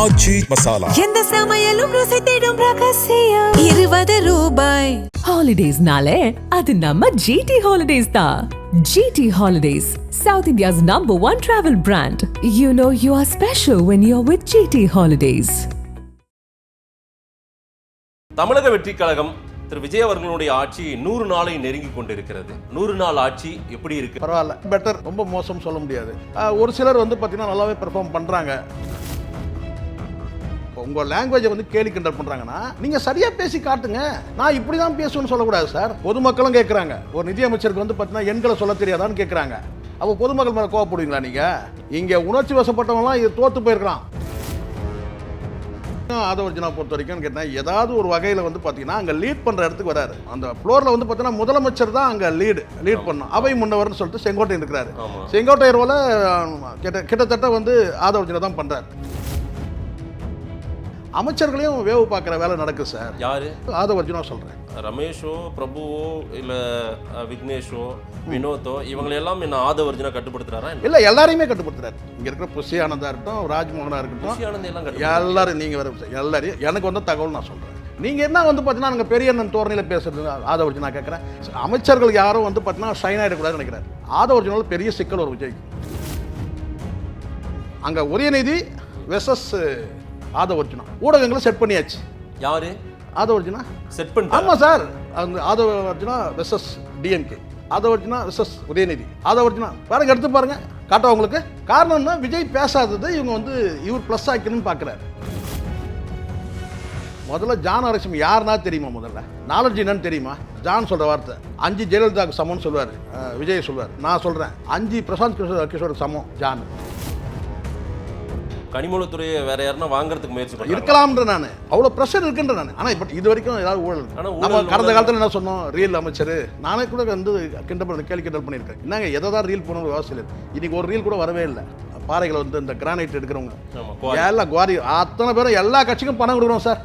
ஆச்சி மசாலா எந்த சமையலும் ருசி தேடும் ரகசியம் 20 ரூபாய். ஹாலிடேஸ்னாலே அது நம்ம ஜிடி ஹாலிடேஸ் தான். GT Holidays, South India's #1 travel brand. You know you are special when you're with GT Holidays. தமிழக வெற்றிக் கழகம் திரு விஜய் அவர்களுடைய ஆட்சி 100 நாளை நெருங்கி கொண்டிருக்கிறது. 100 நாள் ஆட்சி எப்படி இருக்கு? பரவாயில்ல, பெட்டர். ரொம்ப மோசம் சொல்ல முடியாது. ஒரு சிலர் வந்து பார்த்தீங்கன்னா நல்லாவே பெர்ஃபார்ம் பண்ணுறாங்க. உங்கள் லாங்குவேஜை வந்து கேலி கிண்டல் பண்ணுறாங்கன்னா நீங்கள் சரியாக பேசி காட்டுங்க. நான் இப்படி தான் பேசுவேன்னு சொல்லக்கூடாது சார். பொதுமக்களும் கேட்குறாங்க, ஒரு நிதியமைச்சருக்கு வந்து பார்த்தீங்கன்னா எண்களை சொல்ல தெரியாதான்னு கேட்குறாங்க. அப்போ பொதுமக்கள் மேலே கோவப்படுவீங்களா நீங்கள்? இங்கே உணர்ச்சி வசப்பட்டவங்களாம் இது தோற்று போயிருக்கலாம். ஆதவர்ஜனா பொறுத்த வரைக்கும் கேட்டால் ஏதாவது ஒரு வகையில் வந்து பார்த்தீங்கன்னா அங்கே லீட் பண்ணுற இடத்துக்கு வராரு. அந்த ஃப்ளோரில் வந்து பார்த்தீங்கன்னா முதலமைச்சர் தான் அங்கே லீட் பண்ணும். அவை முன்னவர்னு சொல்லிட்டு செங்கோட்டையன் இருக்கிறாரு. செங்கோட்டையர் போல கிட்டத்தட்ட வந்து ஆதவர்ஜனா தான் பண்ணுறாரு. அமைச்சர்களையும் வேவு பார்க்குற வேலை நடக்குது சார். யாரு? ஆதவர்ஜனா சொல்கிறேன். ரமேஷோ, பிரபுவோ, இல்லை விக்னேஷோ, வினோத்தோ, இவங்களெல்லாம் என்ன ஆதவர்ஜனா கட்டுப்படுத்துறாரா? இல்லை, எல்லாரையுமே கட்டுப்படுத்துறாரு. இங்கே இருக்கிற புஷி ஆனந்தா இருக்கட்டும், ராஜ்மோகனா இருக்கட்டும், எல்லாரும் நீங்கள் வேறு எல்லாரையும் எனக்கு வந்து தகவல் நான் சொல்கிறேன். நீங்கள் என்ன வந்து பார்த்தீங்கன்னா அங்கே பெரிய அண்ணன் தோரணையில் பேசுறது ஆதவர்ஜனா கேட்குறேன். அமைச்சர்கள் யாரும் வந்து பார்த்தீங்கன்னா ஷைன் ஆகிடக்கூடாதுன்னு நினைக்கிறார். ஆதவர்ஜனாவில் பெரிய சிக்கல் ஒரு விஜய்க்கு. அங்கே உதயநிதி வெர்சஸ் ஆதவர்ஜனா ஊடகங்களை செட் பண்ணியாச்சு. யாரு? ஆதவர்ஜனா செட் பண்ணி. ஆமாம் சார். அந்த ஆதவர்ஜனா வெர்சஸ் டிஎம்கே, ஆதவர்ஜனா வெர்சஸ் உதயநிதி. ஆதவர்ஜனா பாருங்க, எடுத்து பாருங்க, காட்ட உங்களுக்கு. காரணம்னா விஜய் பேசாதது இவங்க வந்து இவர் ப்ளஸ் ஆக்கணும்னு பார்க்குறாரு. முதல்ல ஜான் அரசியம் யாருன்னா தெரியுமா? முதல்ல நாலெட்ஜ் என்னன்னு தெரியுமா? ஜான் சொல்கிற வார்த்தை 5 ஜெயலலிதாவுக்கு சமம்னு சொல்லுவார். விஜய் சொல்லுவார். நான் சொல்கிறேன் 5 பிரசாந்த் கிஷோருக்கு சமம் ஜான். கனிமூலத்துறையை வேற யாருன்னா வாங்குறதுக்கு முயற்சி பண்ணி இருக்கலாம்ன்ற நான் அவ்வளோ ப்ரெஷர் இருக்குன்ற நான். ஆனால் இப்போ இது வரைக்கும் ஏதாவது ஊழல் நம்ம கடந்த காலத்தில் என்ன சொன்னோம்? ரீல் அமைச்சர் நானே கூட வந்து கேலி கிண்டல் பண்ணியிருக்கேன். என்னங்க எதை தான் ரீல் போன விவசாயம் இல்லை. இன்னைக்கு ஒரு ரீல் கூட வரவே இல்லை. பாறைகளை வந்து இந்த கிரானைட் எடுக்கிறவங்க எல்லாம் குவாரி அத்தனை பேரும் எல்லா கட்சிக்கும் பணம் கொடுக்குறோம் சார்.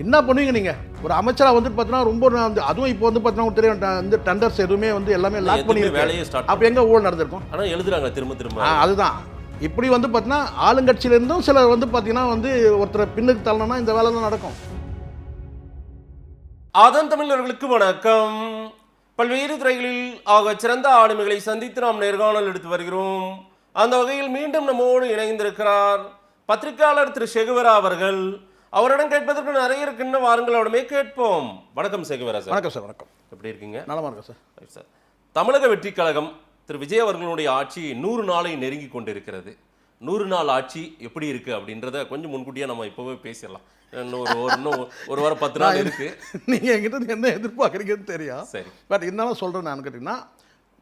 என்ன பண்ணுவீங்க நீங்கள்? ஒரு அமைச்சராக வந்துட்டு பார்த்தீங்கன்னா ரொம்ப வந்து அதுவும் இப்போ வந்து பார்த்தீங்கன்னா தெரியும் வந்து டெண்டர்ஸ் எதுவுமே வந்து எல்லாமே லாக் பண்ணி வேலையை ஸ்டார்ட். அப்போ எங்கே ஊழல் நடந்திருக்கும்? ஆனால் எழுதுறாங்க திரும்ப. அதுதான் இப்படி வந்து பார்த்தீங்கன்னா ஆளுங்கட்சியிலிருந்தும் சிலர் வந்து பார்த்தீங்கன்னா வந்து ஒருத்தரை பின்னுக்கு தள்ளனா இந்த வேலை தான் நடக்கும். அதன் தமிழர்களுக்கு வணக்கம். பல்வேறு துறைகளில் ஆக சிறந்த ஆளுமைகளை சந்தித்து நாம் நேர்காணல் எடுத்து வருகிறோம். அந்த வகையில் மீண்டும் நம்மோடு இணைந்திருக்கிறார் பத்திரிகையாளர் திரு செகுவரா அவர்கள். அவரிடம் கேட்பதற்கு நிறைய இருக்குன்னு வாருங்கள், அவரிடமே கேட்போம். வணக்கம் செகுவரா சார். வணக்கம் சார். வணக்கம். எப்படி இருக்கீங்க? நலமா இருக்கேன் சார். சார், தமிழக வெற்றிக் கழகம் திரு விஜய் அவர்களுடைய ஆட்சி 100 நாளை நெருங்கி கொண்டிருக்கிறது. 100 நாள் ஆட்சி எப்படி இருக்கு அப்படின்றத கொஞ்சம் முன்கூட்டியே நம்ம இப்போவே பேசிடலாம். இன்னும் ஒரு வாரம் 10 நாள் இருக்கு. நீங்கள் என்கிட்ட என்ன எதிர்பார்க்குறீங்கன்னு தெரியும். சரி, பட் இருந்தாலும் சொல்கிறேன். நான் கேட்டிங்கன்னா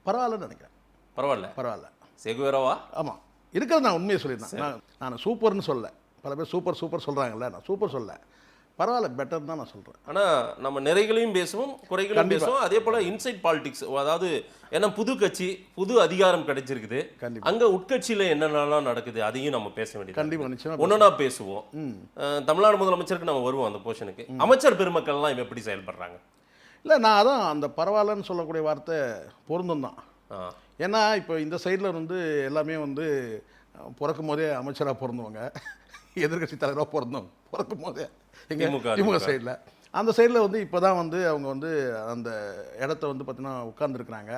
பரவாயில்லன்னு நினைக்கிறேன். பரவாயில்ல செகுவராவா? ஆமாம், இருக்கிறது நான் உண்மையை சொல்லியிருந்தேன். நான் சூப்பர்னு சொல்ல. பல பேர் சூப்பர் சொல்கிறாங்கல்ல, நான் சூப்பர் சொல்ல. பரவாயில்ல, பெட்டர் தான் நான் சொல்கிறேன். ஆனால் நம்ம நிறைகளையும் பேசுவோம், குறைகளையும் பேசுவோம். அதே போல் இன்சைட் பாலிடிக்ஸ், அதாவது ஏன்னா புது கட்சி புது அதிகாரம் கிடைச்சிருக்குது, அங்கே உட்கட்சியில் என்னென்னலாம் நடக்குது அதையும் நம்ம பேச வேண்டியது. கண்டிப்பாக, நிச்சயமாக ஒன்றுனா பேசுவோம். தமிழ்நாடு முதலமைச்சருக்கு நம்ம வருவோம் அந்த போர்ஷனுக்கு. அமைச்சர் பெருமக்கள்லாம் எப்படி செயல்படுறாங்க? இல்லை, நான் அதான் அந்த பரவாயில்லன்னு சொல்லக்கூடிய வார்த்தை பொருந்தும் தான். ஏன்னா இப்போ இந்த சைடில் வந்து எல்லாமே வந்து பிறக்கும் போதே அமைச்சராக பிறந்தவங்க, எதிர்கட்சி தலைவராக பிறக்கும் போதே எங்கள் திமுக சைடில். அந்த சைடில் வந்து இப்போ தான் வந்து அவங்க வந்து அந்த இடத்த வந்து பார்த்தீங்கன்னா உட்கார்ந்துருக்குறாங்க.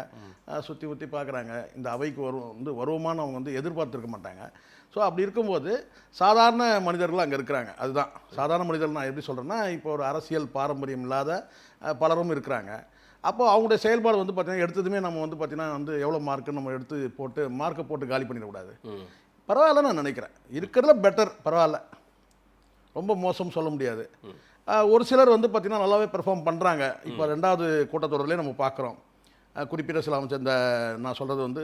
சுற்றி பார்க்குறாங்க. இந்த அவைக்கு வருவோமான்னு அவங்க வந்து எதிர்பார்த்துருக்க மாட்டாங்க. ஸோ அப்படி இருக்கும்போது சாதாரண மனிதர்கள் அங்கே இருக்கிறாங்க. அதுதான் சாதாரண மனிதர்கள். நான் எப்படி சொல்கிறேன்னா, இப்போ ஒரு அரசியல் பாரம்பரியம் இல்லாத பலரும் இருக்கிறாங்க. அப்போது அவங்களுடைய செயல்பாடு வந்து பார்த்தீங்கன்னா எடுத்ததுமே நம்ம வந்து பார்த்தீங்கன்னா வந்து எவ்வளோ மார்க்குன்னு நம்ம எடுத்து போட்டு மார்க்கை போட்டு காலி பண்ணிடக்கூடாது. பரவாயில்ல நான் நினைக்கிறேன். இருக்கிறதுல பெட்டர். பரவாயில்ல, ரொம்ப மோசம் சொல்ல முடியாது. ஒரு சிலர் வந்து பார்த்திங்கன்னா நல்லாவே பெர்ஃபார்ம் பண்ணுறாங்க. இப்போ 2வது கூட்டத்தொடரிலே நம்ம பார்க்குறோம். குறிப்பிட்ட சில அமைச்சர், இந்த நான் சொல்கிறது வந்து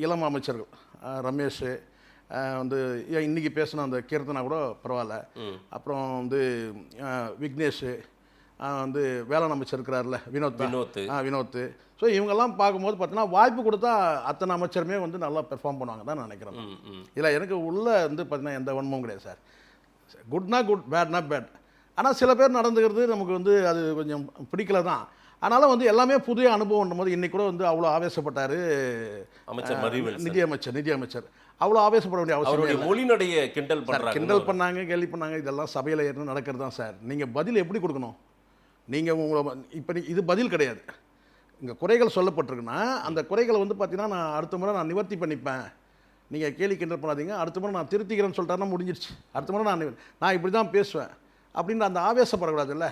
இளம் அமைச்சர்கள் ரமேஷ் வந்து இன்றைக்கி பேசின அந்த கீர்த்தனா கூட பரவாயில்ல. அப்புறம் வந்து விக்னேஷ் வந்து வேளாண் அமைச்சர் இருக்கிறார்ல, வினோத். ஸோ இவங்கெல்லாம் பார்க்கும்போது பார்த்தீங்கன்னா வாய்ப்பு கொடுத்தா அத்தனை அமைச்சருமே வந்து நல்லா பெர்ஃபார்ம் பண்ணுவாங்க தான் நினைக்கிறேன். இல்லை, எனக்கு உள்ளே வந்து பார்த்தீங்கன்னா எந்த வன்மமும் கிடையாது சார். குட்னா குட், பேட்னா பேட். ஆனால் சில பேர் நடந்துக்கிறது நமக்கு வந்து அது கொஞ்சம் பிடிக்கல தான். ஆனாலும் வந்து எல்லாமே புதிய அனுபவம் போது இன்றைக்கி கூட வந்து அவ்வளோ ஆவேசப்பட்டார் நிதியமைச்சர். அவ்வளோ ஆவேசப்பட வேண்டிய அவசியம் அவருடைய இல்லை. மொழிநடைய கிண்டல் பண்றாங்க. கிண்டல் பண்ணாங்க, கேலி பண்ணாங்க, இதெல்லாம் சபையில் ஏற்று நடக்கிறது தான் சார். நீங்கள் பதில் எப்படி கொடுக்கணும்? நீங்கள் உங்களை இப்போ இது பதில் கிடையாது. இங்கே குறைகள் சொல்லப்பட்டிருக்குன்னா அந்த குறைகளை வந்து பார்த்தீங்கன்னா நான் அடுத்த முறை நான் நிவர்த்தி பண்ணிப்பேன், நீங்கள் கேலி கிண்டல் பண்ணாதீங்க, அடுத்த முறை நான் திருத்திக்கிறேன்னு சொல்லிட்டாருன்னா முடிஞ்சிருச்சு. அடுத்த முறை நான் இப்படி தான் பேசுவேன் அப்படின்ற அந்த ஆவேசப்படக்கூடாது இல்லை.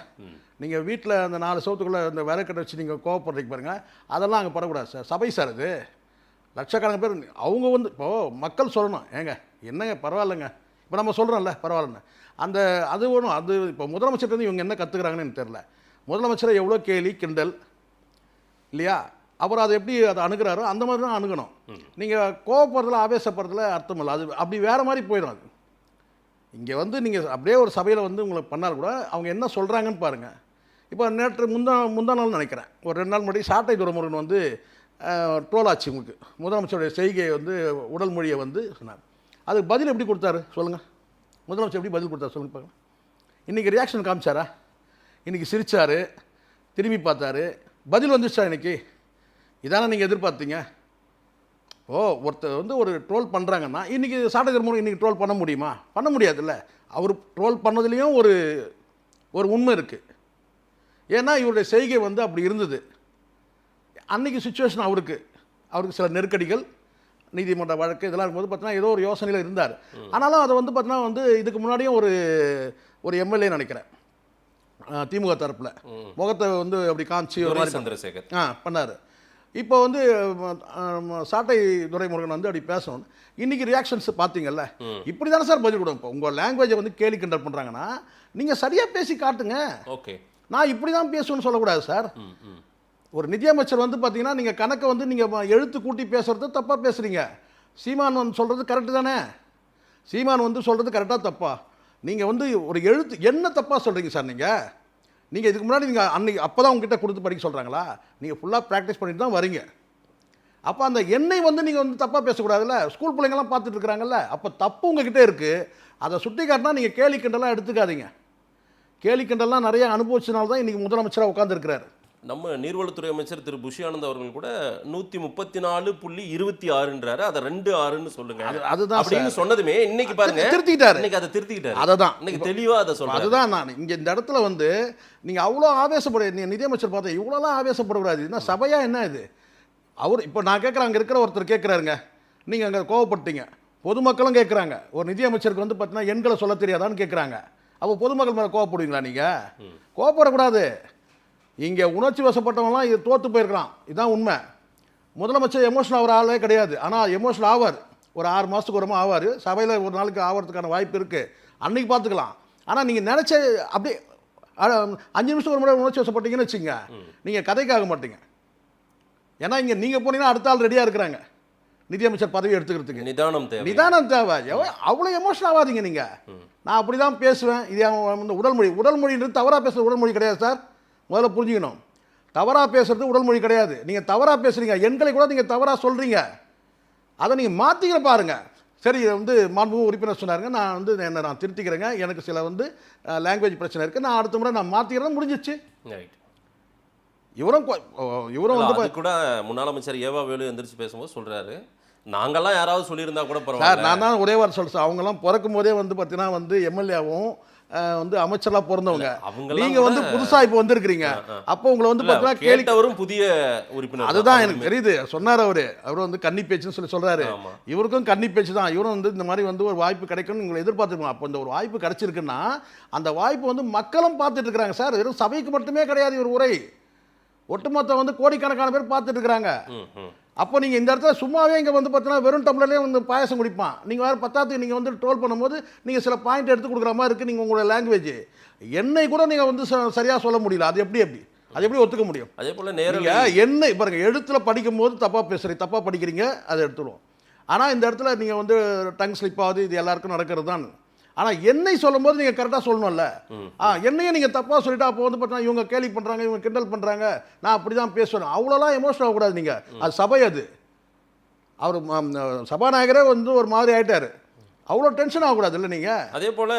நீங்கள் வீட்டில் அந்த 4 சவுத்துக்குள்ளே அந்த விளக்கட்டை வச்சு நீங்கள் கோவப்படுறீங்க பாருங்கள், அதெல்லாம் அங்கே படக்கூடாது சார். சபை சார் அது லட்சக்கணக்கான பேர் அவங்க வந்து இப்போது மக்கள் சொல்லணும், ஏங்க என்னங்க பரவாயில்லைங்க, இப்போ நம்ம சொல்கிறோம்ல பரவாயில்லன்னு அந்த அது ஒன்றும் அது இப்போ முதலமைச்சர்லேருந்து இவங்க என்ன கற்றுக்குறாங்கன்னு எனக்கு தெரில. முதலமைச்சரை எவ்வளோ கேலி கிண்டல் இல்லையா, அப்புறம் அதை எப்படி அதை அணுகிறாரோ அந்த மாதிரி தான் அணுகணும். நீங்கள் கோவப்படுறதுல ஆவேசப்படுறதுல அர்த்தம் இல்லை, அது அப்படி வேறு மாதிரி போயிடும். அது இங்கே வந்து நீங்கள் அப்படியே ஒரு சபையில் வந்து உங்களை பண்ணால் கூட அவங்க என்ன சொல்கிறாங்கன்னு பாருங்கள். இப்போ நேற்று முந்தா நாள் நினைக்கிறேன், ஒரு 2 நாள் முன்னாடி சாட்டை துரைமுருகன் வந்து ட்ரோல் ஆச்சு உங்களுக்கு. முதலமைச்சருடைய செய்கையை வந்து உடல் மொழியை வந்து சொன்னார். அதுக்கு பதில் எப்படி கொடுத்தாரு சொல்லுங்கள்? முதலமைச்சர் எப்படி பதில் கொடுத்தாரு சொல்லுங்கள் பார்க்கலாம். இன்றைக்கி ரியாக்ஷன் காமிச்சாரா? இன்றைக்கி சிரித்தார், திரும்பி பார்த்தாரு, பதில் வந்துச்சா? இன்றைக்கி இதானே நீங்கள் எதிர்பார்த்தீங்க? ஒருத்தர் வந்து ஒரு ட்ரோல் பண்ணுறாங்கன்னா இன்றைக்கி சாட்டை துரைமுருகன் இன்றைக்கி ட்ரோல் பண்ண முடியுமா? பண்ண முடியாதுல்ல. அவர் ட்ரோல் பண்ணதுலேயும் ஒரு உண்மை இருக்குது. ஏன்னா இவருடைய செய்கை வந்து அப்படி இருந்தது. அன்றைக்கி சுச்சுவேஷன் அவருக்கு சில நெருக்கடிகள், நீதிமன்ற வழக்கு இதெல்லாம் இருக்கும்போது பார்த்தீங்கன்னா ஏதோ ஒரு யோசனையில் இருந்தார். ஆனாலும் அதை வந்து பார்த்தீங்கன்னா வந்து இதுக்கு முன்னாடியும் ஒரு எம்எல்ஏ நினைக்கிறேன் திமுக தரப்பில் முகத்தை வந்து அப்படி காமிச்சு ஒரு மாதிரி சந்திரசேகர் பண்ணார். இப்போ வந்து சாட்டை துரைமுருகன் வந்து அப்படி பேசணும். இன்றைக்கி ரியாக்ஷன்ஸ் பார்த்தீங்கல்ல, இப்படி தானே சார் பதில் கொடுங்க. இப்போ உங்கள் லாங்குவேஜை வந்து கேலி கிண்டல் பண்ணுறாங்கன்னா நீங்கள் சரியாக பேசி காட்டுங்க. ஓகே, நான் இப்படி தான் பேசுவேன்னு சொல்லக்கூடாது சார். ஒரு நிதியமைச்சர் வந்து பார்த்தீங்கன்னா நீங்கள் கணக்கை வந்து நீங்கள் எழுத்து கூட்டி பேசுகிறது தப்பாக பேசுகிறீங்க. சீமான் வந்து சொல்கிறது கரெக்டு தானே? சீமான் வந்து சொல்கிறது கரெக்டாக தப்பா? நீங்கள் வந்து ஒரு எழுத்து என்ன தப்பாக சொல்கிறீங்க சார்? நீங்கள் இதுக்கு முன்னாடி நீங்கள் அப்போ தான் உங்ககிட்ட கொடுத்து படிக்க சொல்கிறாங்களா? நீங்கள் ஃபுல்லாக ப்ராக்டிஸ் பண்ணிட்டு தான் வரீங்க. அப்போ அந்த எண்ணெய் வந்து நீங்கள் வந்து தப்பாக பேசக்கூடாதுல்ல. ஸ்கூல் பிள்ளைங்கள்லாம் பார்த்துட்டு இருக்கிறாங்கல்ல. அப்போ தப்பு உங்ககிட்ட இருக்குது, அதை சுட்டி காட்டினா நீங்கள் கேலி கிண்டலாம் எடுத்துக்காதீங்க. கேலி கிண்டல்லாம் நிறைய அனுபவிச்சனால தான் இன்றைக்கி முதலமைச்சராக உட்காந்துருக்கிறார். நம்ம நீர்வளத்துறை அமைச்சர் திரு புஷி ஆனந்த் அவர்கள் கூட 134.26ன்றாரு, அதை 26ன்னு சொல்லுங்க அதுதான் அப்படின்னு சொன்னதுமே இன்னைக்கு பாருங்க திருத்திட்டாரு. இன்னைக்கு அதை திருத்திட்டாரு. அதுதான் இன்னைக்கு தெளிவா அதை சொல்றாரு. அதுதான் நான் இங்க இந்த இடத்துல வந்து நீங்க அவ்வளோ ஆவேசப்பட நிதியமைச்சர் பார்த்தா இவ்வளோலாம் ஆவேசப்படக்கூடாது. என்ன சபையா என்ன இது? அவர் இப்போ நான் கேட்குறேன், அங்கே இருக்கிற ஒருத்தர் கேட்குறாருங்க, நீங்கள் அங்கே கோவப்பட்டீங்க, பொதுமக்களும் கேட்குறாங்க, ஒரு நிதியமைச்சருக்கு வந்து பார்த்தீங்கன்னா எண்களை சொல்ல தெரியாதான்னு கேட்குறாங்க. அப்போ பொதுமக்கள் மேலே கோவப்படுவீங்களா? நீங்கள் கோவப்படக்கூடாது. இங்கே உணர்ச்சி வசப்பட்டவங்களாம் இது தோற்று போயிருக்கலாம், இதுதான் உண்மை. முதலமைச்சர் எமோஷனல் ஆகிற ஆளே கிடையாது. ஆனால் எமோஷனல் ஆவார், ஒரு 6 மாதத்துக்கு ஒரு ஆவார். சபையில் ஒரு நாளுக்கு ஆகிறதுக்கான வாய்ப்பு இருக்குது, அன்றைக்கி பார்த்துக்கலாம். ஆனால் நீங்கள் நினச்ச அப்படியே 5 நிமிஷம் ஒரு முறை உணர்ச்சி வசப்பட்டீங்கன்னு வச்சுங்க, நீங்கள் கதைக்கு ஆக மாட்டீங்க. ஏன்னா இங்கே நீங்கள் போனீங்கன்னா அடுத்த ஆள் ரெடியாக இருக்கிறாங்க நிதியமைச்சர் பதவி எடுத்துக்கிறதுக்கு. நிதானம் தேவை. அவ்வளோ எமோஷனல் ஆகாதீங்க. நீங்கள் நான் அப்படி தான் பேசுவேன், இது உடல்மொழின்றது தவறாக பேசுகிற உடல்மொழி கிடையாது சார். முதல்ல புரிஞ்சுக்கணும், தவறாக பேசுகிறது உடல்மொழி கிடையாது. நீங்கள் தவறாக பேசுகிறீங்க, எண்களை கூட நீங்கள் தவறாக சொல்கிறீங்க, அதை நீங்கள் மாற்றிக்கிற பாருங்கள். சரி, வந்து மாண்புமிகு உறுப்பினர் சொன்னாருங்க, நான் வந்து நான் திருத்திக்கிறேங்க, எனக்கு சில வந்து லாங்குவேஜ் பிரச்சனை இருக்குது, நான் அடுத்த முறை நான் மாற்றிக்கிறேன், முடிஞ்சிச்சு. இவரும் வந்து கூட முன்னாள் அமைச்சர் ஏவா வேலு எந்திரிச்சு பேசும்போது சொல்கிறாரு, நாங்கள்லாம் யாராவது சொல்லியிருந்தா கூட பரவாயில்ல. நான் தான் ஒரே வாரம் சொல்கிறேன், அவங்கெல்லாம் பிறக்கும் போதே வந்து பார்த்தீங்கன்னா வந்து எம்எல்ஏவும் வந்து அமைச்சராக பிறந்தவங்க. நீங்க வந்து புதுசா இப்போ வந்திருக்கிறீங்க, அப்போ உங்களை வந்து பார்த்தீங்கன்னா கேட்டவரும் புதிய உறுப்பினர். அதுதான் எனக்கு தெரியுது. சொன்னார் அவர் வந்து கன்னி பேச்சுன்னு சொல்றாரு. இவருக்கும் கன்னி பேச்சு தான். இவரும் வந்து இந்த மாதிரி வந்து ஒரு வாய்ப்பு கிடைக்கும்னு உங்களை எதிர்பார்த்துருக்கோம். அப்போ இந்த ஒரு வாய்ப்பு கிடைச்சிருக்குன்னா அந்த வாய்ப்பு வந்து மக்களும் பார்த்துட்டு இருக்கிறாங்க சார். வெறும் சபைக்கு மட்டுமே கிடையாது இவர் உரை, ஒட்டுமொத்த வந்து கோடிக்கணக்கான பேர் பார்த்துட்டு இருக்கிறாங்க. அப்போ நீங்கள் இந்த இடத்துல சும்மாவே இங்கே வந்து பார்த்தீங்கன்னா வெறும் டம்ளர்லேயே வந்து பாயசம் குடிப்பான். நீங்கள் வேறு பத்தாத்துக்கு நீங்கள் வந்து ட்ரோல் பண்ணும்போது நீங்கள் சில பாயிண்ட் எடுத்து கொடுக்குற மாதிரி இருக்குது. நீங்கள் உங்களோட லாங்குவேஜ் என்னை கூட நீங்கள் வந்து சரியாக சொல்ல முடியல. அது எப்படி ஒத்துக்க முடியும்? அதே போல் நேரில் என்ன பாருங்கள், எழுத்தில் படிக்கும்போது தப்பாக படிக்கிறீங்க, அதை எடுத்துடுவோம். ஆனால் இந்த இடத்துல நீங்கள் வந்து டங் ஸ்லிப் ஆகுது, இது எல்லாருக்கும் நடக்கிறது தான். ஆனால் என்னை சொல்லும்போது நீங்கள் கரெக்டாக சொல்லணும்ல. என்னையே நீங்கள் தப்பாக சொல்லிட்டு அப்போ வந்து பார்த்தீங்கன்னா இவங்க கேலி பண்ணுறாங்க, இவங்க கிண்டல் பண்ணுறாங்க, நான் அப்படி தான் பேசுவேன், அவ்வளோலாம் எமோஷனல் ஆகக்கூடாது. நீங்கள் அது சபை, அவர் சபாநாயகரே வந்து ஒரு மாதிரி ஆகிட்டார், அவ்வளோ டென்ஷன் ஆகக்கூடாது இல்லை நீங்கள். அதே போல்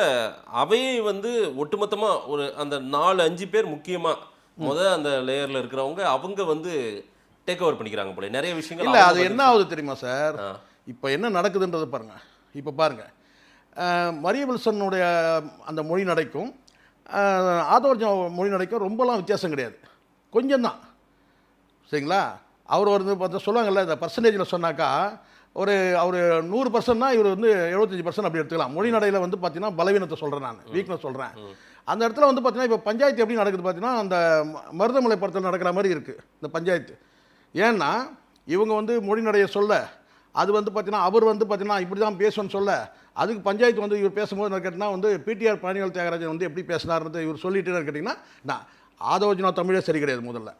அவையை வந்து ஒட்டுமொத்தமாக ஒரு அந்த 4-5 பேர் முக்கியமாக அந்த லேயரில் இருக்கிறவங்க அவங்க வந்து டேக் ஓவர் பண்ணிக்கிறாங்க போல நிறைய விஷயங்கள். இல்லை, அது என்ன ஆகுது தெரியுமா சார்? இப்போ என்ன நடக்குதுன்றது பாருங்கள். இப்போ பாருங்கள், மரிய வில்சனுடைய அந்த மொழி நடைக்கும் ஆதவர்ஜுனா மொழி நடைக்கும் ரொம்பலாம் வித்தியாசம் கிடையாது, கொஞ்சம் தான். சரிங்களா? அவர் வந்து பார்த்தா சொல்லுவாங்கல்ல, இந்த பர்சன்டேஜில் சொன்னாக்கா அவர் 100% இவர் வந்து 75% அப்படி எடுத்துக்கலாம். மொழி நடையில் வந்து பார்த்தீங்கன்னா பலவீனத்தை சொல்கிறேன், நான் வீக்னஸ் சொல்கிறேன். அந்த இடத்துல வந்து பார்த்தீங்கன்னா இப்போ பஞ்சாயத்து எப்படி நடக்குது பார்த்தீங்கன்னா, அந்த மருதமலை படத்தில் நடக்கிற மாதிரி இருக்குது இந்த பஞ்சாயத்து. ஏன்னா இவங்க வந்து மொழி நடையை சொல்ல, அது வந்து பார்த்தீங்கன்னா அவர் வந்து பார்த்தீங்கன்னா இப்படி தான் பேசணும்னு சொல்ல, அதுக்கு பஞ்சாயத்து வந்து இவர் பேசும்போது என்ன கேட்டிங்கன்னா வந்து பிடிஆர் பழனிவேல் தியாகராஜன் வந்து எப்படி பேசினார்ன்றது இவர் சொல்லிட்டு கேட்டிங்கன்னா, நான் ஆதவர்ஜுனா தமிழே சரி கிடையாது. முதல்ல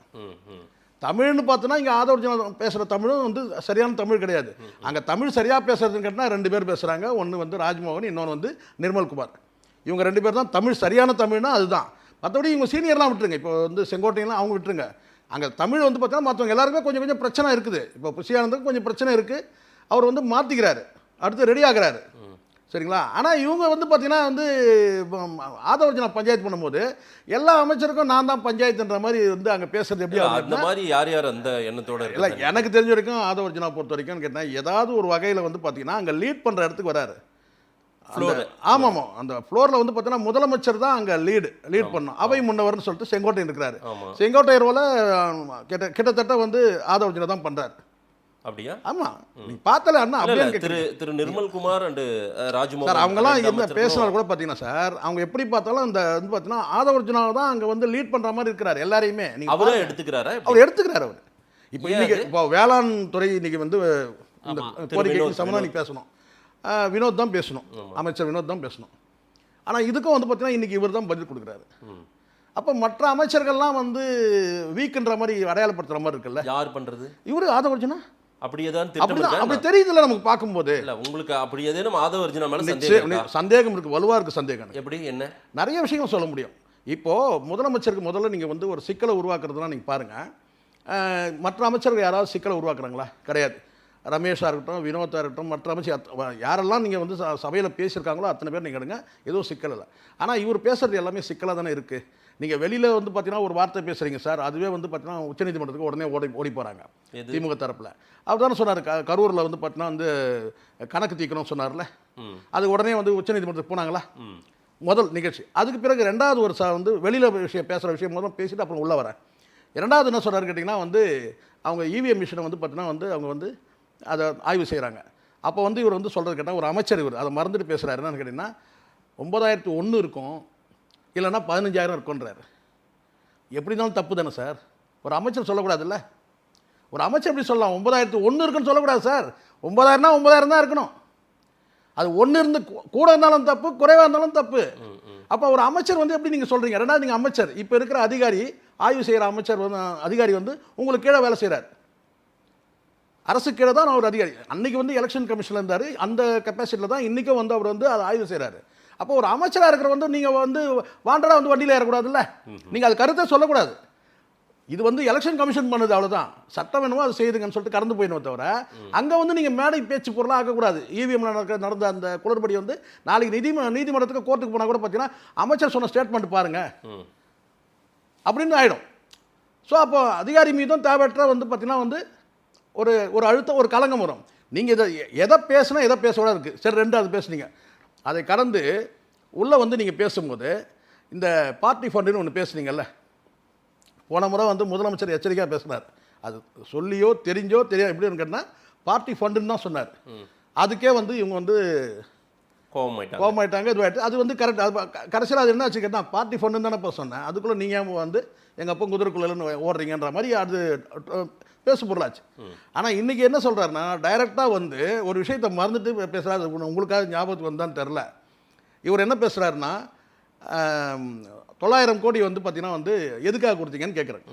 தமிழ்னு பார்த்தோன்னா இங்கே ஆதவர்ஜுனா பேசுகிற தமிழும் வந்து சரியான தமிழ் கிடையாது. அங்கே தமிழ் சரியாக பேசுறதுன்னு கேட்டால் 2 பேர் பேசுகிறாங்க. ஒன்று வந்து ராஜ்மோகன், இன்னொன்று வந்து நிர்மல்குமார். இவங்க 2 பேர் தான் தமிழ் சரியான தமிழ்னா அதுதான். மற்றபடி இவங்க சீனியர்லாம் விட்டுருங்க. இப்போ வந்து செங்கோட்டையெல்லாம் அவங்க விட்டுருங்க. அங்கே தமிழ் வந்து பார்த்தீங்கன்னா மற்றவங்க எல்லாருக்குமே கொஞ்சம் கொஞ்சம் பிரச்சனை இருக்குது. இப்போ புஷியானந்துக்கு கொஞ்சம் பிரச்சனை இருக்குது. அவர் வந்து மாற்றிக்கிறாரு, அடுத்து ரெடி ஆகிறாரு. சரிங்களா? ஆனால் இவங்க வந்து பார்த்தீங்கன்னா வந்து ஆதவர்ஜுனா பஞ்சாயத்து பண்ணும்போது எல்லா அமைச்சருக்கும் நான் தான் பஞ்சாயத்துன்ற மாதிரி வந்து அங்கே பேசுறது எப்படி அந்த மாதிரி யார் யார் அந்த எண்ணத்தோட இல்லை, எனக்கு தெரிஞ்ச வரைக்கும் ஆதவர்ஜுனா பொறுத்த வரைக்கும் கேட்டால் ஏதாவது ஒரு வகையில் வந்து பார்த்தீங்கன்னா அங்கே லீட் பண்ணுற இடத்துக்கு வராரு. ஆமாம், அந்த ஃப்ளோரில் வந்து பார்த்தீங்கன்னா முதலமைச்சர் தான் அங்கே லீட் பண்ணும். அவை முன்னவர்னு சொல்லிட்டு செங்கோட்டையன் இருக்கிறாரு. செங்கோட்டையர் போல கிட்டத்தட்ட வந்து ஆதவர்ஜுனா தான் பண்ணுறாரு. அப்படியா? ஆமா, நீ பார்த்தல அண்ணா அப்படியே திரு நிர்மல்குமார் அண்ட் ராஜ்மோகன் சார் அவங்கலாம் என்ன பேசினாலும் கூட பார்த்தீங்கன்னா சார், அவங்க எப்படி பார்த்தாலும் அந்த வந்து பார்த்தீங்கன்னா ஆதவர்ஜுனா தான் அங்கே வந்து லீட் பண்ணுற மாதிரி இருக்கிறாரு எல்லாரையுமே. அவரே எடுத்துக்கிறாரா? அவர் எடுத்துக்கிறார். அவர் இப்போ இன்னைக்கு இப்போ வேளாண் துறை இன்னைக்கு வந்து இந்த கோரிக்கைக்கு சம்மந்தம் இன்னைக்கு பேசணும், வினோத் தான் பேசணும், அமைச்சர் வினோத் தான் பேசணும். ஆனால் இதுக்கும் வந்து பார்த்தீங்கன்னா இன்னைக்கு இவர் தான் பதில் கொடுக்குறாரு. அப்போ மற்ற அமைச்சர்கள்லாம் வந்து வீக்குன்ற மாதிரி அடையாளப்படுத்துகிற மாதிரி இருக்குல்ல. யார் பண்ணுறது? இவர் ஆதவர்ஜுனா அப்படி தெரியுதுல்ல நமக்கு பார்க்கும்போது. இல்ல உங்களுக்கு அப்படி ஏதேனும் ஆதவர்ஜுனா மேல சந்தேகம் இருக்கு, வலுவா இருக்கு சந்தேகம். எப்படி என்ன? நிறைய விஷயங்கள் சொல்ல முடியும். இப்போ முதலமைச்சருக்கு முதல்ல நீங்க வந்து ஒரு சிக்கலை உருவாக்குறதுலாம் நீங்க பாருங்க. மற்ற அமைச்சர்கள் யாராவது சிக்கலை உருவாக்குறாங்களா? கிடையாது. ரமேஷாக இருக்கட்டும், வினோத்தாக இருக்கட்டும், மற்ற அமைச்சர் யாரெல்லாம் நீங்கள் வந்து சபையில் பேசியிருக்காங்களோ அத்தனை பேர் நீங்கள் எடுங்க, எதுவும் சிக்கல் இல்லை. ஆனால் இவர் பேசுகிறது எல்லாமே சிக்கலாக தானே இருக்குது. நீங்கள் வெளியில் வந்து பார்த்தீங்கன்னா ஒரு வார்த்தை பேசுகிறீங்க சார், அதுவே வந்து பார்த்தீங்கன்னா உச்சநீதிமன்றத்துக்கு உடனே ஓடி போகிறாங்க திமுக தரப்பில். அவர் தானே சொன்னார், கரூரில் வந்து பார்த்தீங்கன்னா வந்து கணக்கு தீக்கணும்னு சொன்னார்ல, அது உடனே வந்து உச்சநீதிமன்றத்துக்கு போனாங்களா முதல் நிகழ்ச்சி. அதுக்கு பிறகு 2வது ஒரு வந்து வெளியில் பேசுகிற விஷயம் முதல்ல பேசிட்டு அப்புறம் உள்ளே வரேன். 2வது என்ன சொல்கிறாரு கேட்டிங்கன்னா வந்து அவங்க இவிஎம் மிஷினை வந்து பார்த்தீங்கன்னா வந்து அவங்க வந்து அதை ஆய்வு செய்கிறாங்க. அப்போ வந்து இவர் வந்து சொல்கிறது கேட்டால் ஒரு அமைச்சர் இவர் அதை மறந்துட்டு பேசுகிறாரு. என்னன்னு கேட்டிங்கன்னா 9001 இருக்கும், இல்லைன்னா 15,000 இருக்குன்றாரு. எப்படி இருந்தாலும் தப்பு தானே சார்? ஒரு அமைச்சர் சொல்லக்கூடாதுல்ல. ஒரு அமைச்சர் எப்படி சொல்லலாம் 9001 இருக்குன்னு சொல்லக்கூடாது சார். 9000னா 9000 தான் இருக்கணும். அது 1 இருந்து கூட இருந்தாலும் தப்பு, குறைவாக இருந்தாலும் தப்பு. அப்போ ஒரு அமைச்சர் வந்து எப்படி நீங்கள் சொல்கிறீங்க? 2வது நீங்கள் அமைச்சர், இப்போ இருக்கிற அதிகாரி, ஆய்வு செய்கிற அமைச்சர் வந்து அதிகாரி வந்து உங்களுக்கு கீழே வேலை செய்கிறார். அரசு கீழே தான் ஒரு அதிகாரி. அன்றைக்கி வந்து எலெக்ஷன் கமிஷனில் இருந்தார், அந்த கெப்பாசிட்டியில் தான் இன்றைக்கும் வந்து அவர் வந்து அதை ஆய்வு செய்கிறாரு. அப்போ ஒரு அமைச்சராக இருக்கிற வந்து நீங்கள் வந்து வாண்டடாக வந்து வண்டியில் ஏறக்கூடாதுல்ல, நீங்கள் அது கருத்தை சொல்லக்கூடாது. இது வந்து எலெக்ஷன் கமிஷன் பண்ணுது, அவ்வளோதான். சட்டம் வேணுமோ அது செய்யுதுங்கன்னு சொல்லிட்டு கடந்து போயிடணும் தவிர அங்கே வந்து நீங்கள் மேடை பேச்சு பொருளாக ஆக்கக்கூடாது. இவிஎம்ல நடந்த அந்த குளறுபடி வந்து நாளைக்கு நீதிமன்றத்துக்கு கோர்ட்டுக்கு போனால் கூட பார்த்தீங்கன்னா அமைச்சர் சொன்ன ஸ்டேட்மெண்ட் பாருங்கள் அப்படின்னு ஆகிடும். ஸோ அப்போ அதிகாரி மீதும் தேவையற்ற வந்து பார்த்தீங்கன்னா வந்து ஒரு அழுத்தம், ஒரு கலங்கம் வரும். நீங்கள் எதை பேசுனா எதை பேசக்கூடாது இருக்குது. சரி, 2 அது பேசுனீங்க. அதை கடந்து உள்ளே வந்து நீங்கள் பேசும்போது இந்த பார்ட்டி ஃபண்டுன்னு ஒன்று பேசுனீங்கல்ல, போன முறை வந்து முதலமைச்சர் எச்சரிக்கையாக பேசினார். அது சொல்லியோ தெரிஞ்சோ எப்படின்னு கேட்டால் பார்ட்டி ஃபண்டுன்னு தான் சொன்னார். அதுக்கே வந்து இவங்க வந்து கோபமாயிட்டாங்க, இதுவாகிட்டு. அது வந்து கரெக்ட். அது கடைசியில் அது என்ன ஆச்சு கேட்டால் பார்ட்டி ஃபண்டுன்னு தானே இப்போ சொன்னேன், அதுக்குள்ளே நீங்கள் வந்து எங்கள் அப்பா குதிரைக்குள்ளேன்னு ஓடுறீங்கன்ற மாதிரி அது பேசு பொருளாச்சு. ஆனால் இன்றைக்கி என்ன சொல்கிறாருன்னா டைரெக்டாக வந்து ஒரு விஷயத்தை மறந்துட்டு பேசுகிறாரு. உங்களுக்காக ஞாபகத்துக்கு வந்தான்னு தெரில. இவர் என்ன பேசுகிறாருன்னா 900 கோடி வந்து பார்த்தீங்கன்னா வந்து எதுக்காக கொடுத்தீங்கன்னு கேட்குறாங்க.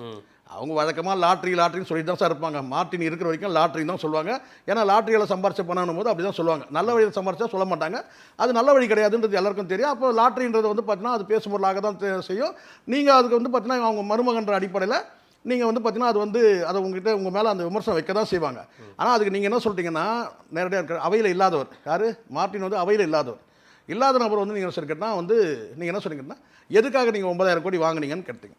அவங்க வழக்கமாக லாட்ரின்னு சொல்லிட்டு தான் சார் இருப்பாங்க. மார்ட்டின் இருக்கிற வரைக்கும் லாட்ரின்னு தான் சொல்லுவாங்க. ஏன்னா லாட்ரியில் சம்பாரிச்ச பணம் போது அப்படி தான் சொல்லுவாங்க. நல்ல வழியில் சம்பாரிச்சா சொல்ல மாட்டாங்க. அது நல்ல வழி கிடையாதுன்றது எல்லாருக்கும் தெரியும். அப்போ லாட்ரின்றது வந்து பார்த்தீங்கன்னா அது பேசும் பொருளாக தான் செய்யும். நீங்கள் அதுக்கு வந்து பார்த்தீங்கன்னா அவங்க மருமகன்ற அடிப்படையில் நீங்கள் வந்து பார்த்தீங்கன்னா அது வந்து அதை உங்ககிட்ட உங்கள் மேலே அந்த விமர்சனம் வைக்க தான் செய்வாங்க. ஆனால் அதுக்கு நீங்கள் என்ன சொல்லிட்டீங்கன்னா நேரடியாக இருக்கிற அவையில் இல்லாதவர் யார்? மார்ட்டின் வந்து அவையில் இல்லாத நபர் வந்து நீங்கள் சொல்லிக்கிட்டா வந்து நீங்கள் என்ன சொன்னீங்கன்னா எதுக்காக நீங்கள் 9000 கோடி வாங்கினீங்கன்னு கேட்டீங்க.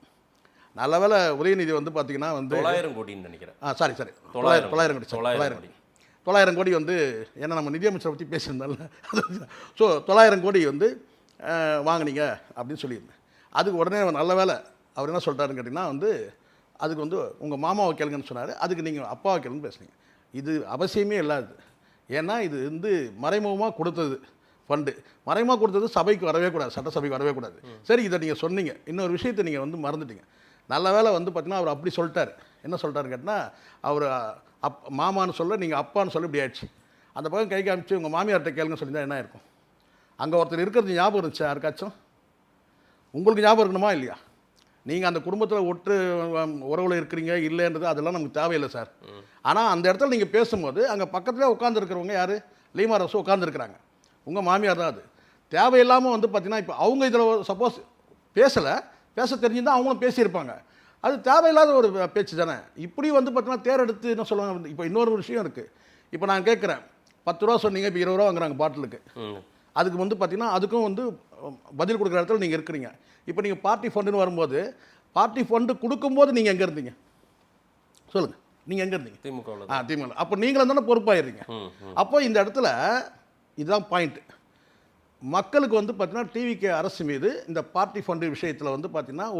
நல்ல வேலை உதயநிதி வந்து பார்த்தீங்கன்னா வந்து 900 கோடின்னு நினைக்கிறேன். சாரி 900 கோடி. 900 கோடி வந்து ஏன்னா நம்ம நிதியமைச்சரை பற்றி பேசியிருந்தால ஸோ 900 கோடி வந்து வாங்கினீங்க அப்படின்னு சொல்லியிருந்தேன். அதுக்கு உடனே நல்ல வேலை அவர் என்ன சொல்கிறாருன்னு கேட்டிங்கன்னா வந்து அதுக்கு வந்து உங்கள் மாமாவை கேளுங்கன்னு சொன்னார். அதுக்கு நீங்கள் அப்பாவை கேளுங்கன்னு பேசுனீங்க. இது அவசியமே இல்லாது. ஏன்னா இது வந்து மறைமுகமாக கொடுத்தது ஃபண்டு. மறைமுகமாக கொடுத்தது சபைக்கு வரவே கூடாது, சட்டசபைக்கு வரவே கூடாது. சரி, இதை நீங்கள் சொன்னீங்க. இன்னொரு விஷயத்தை நீங்கள் வந்து மறந்துட்டீங்க. நல்ல வேலை வந்து பார்த்தீங்கன்னா அவர் அப்படி சொல்லிட்டார். என்ன சொல்லிட்டாருன்னு கேட்டால் அவர் மாமான்னு சொல்ல நீங்கள் அப்பான்னு சொல்ல இப்படி ஆயிடுச்சு. அந்த பக்கம் கை காமிச்சு உங்கள் மாமியார்கிட்ட கேளுங்க சொல்லியிருந்தா என்ன இருக்கும்? அங்கே ஒருத்தர் இருக்கிறது ஞாபகம் இருந்துச்சு யாருக்காச்சும்? உங்களுக்கு ஞாபகம் இருக்கணுமா இல்லையா? நீங்கள் அந்த குடும்பத்தில் ஒற்று உறவில் இருக்கிறீங்க இல்லைன்றது அதெல்லாம் நமக்கு தேவையில்லை சார். ஆனால் அந்த இடத்துல நீங்கள் பேசும்போது அங்கே பக்கத்துலேயே உட்காந்துருக்கிறவங்க யார்? லீமா ரோஸ் உட்காந்துருக்குறாங்க. உங்கள் மாமியார் தான். அது தேவையில்லாமல் வந்து பார்த்தீங்கன்னா இப்போ அவங்க இதில் சப்போஸ் பேச தெரிஞ்சுருந்தால் அவங்களும் பேசியிருப்பாங்க. அது தேவையில்லாத ஒரு பேச்சு தானே. இப்படி வந்து பார்த்தீங்கன்னா தேரெடுத்து என்ன சொல்லுவாங்க. இப்போ இன்னொரு விஷயம் இருக்குது. இப்போ நான் கேட்குறேன் 10 ரூபா சொன்னீங்க, இப்போ 20 ரூபா வாங்குறாங்க பாட்டிலுக்கு. அதுக்கு வந்து பார்த்தீங்கன்னா அதுக்கும் வந்து பதில் கொடுக்குற இடத்துல நீங்கள் இருக்கிறீங்க. இப்போ நீங்கள் பார்ட்டி ஃபண்டுன்னு வரும்போது பார்ட்டி ஃபண்டு கொடுக்கும்போது நீங்கள் எங்கே இருந்தீங்க சொல்லுங்கள்? நீங்கள் எங்கே இருந்தீங்க? திமுக. அப்போ நீங்களும் தானே பொறுப்பாயிருங்க. அப்போ இந்த இடத்துல இதுதான் பாயிண்ட்டு. மக்களுக்கு வந்து பார்த்தீங்கன்னா டிவிக்கு அரசு மீது இந்த பார்ட்டி ஃபண்டு விஷயத்தில் வந்து பார்த்தீங்கன்னா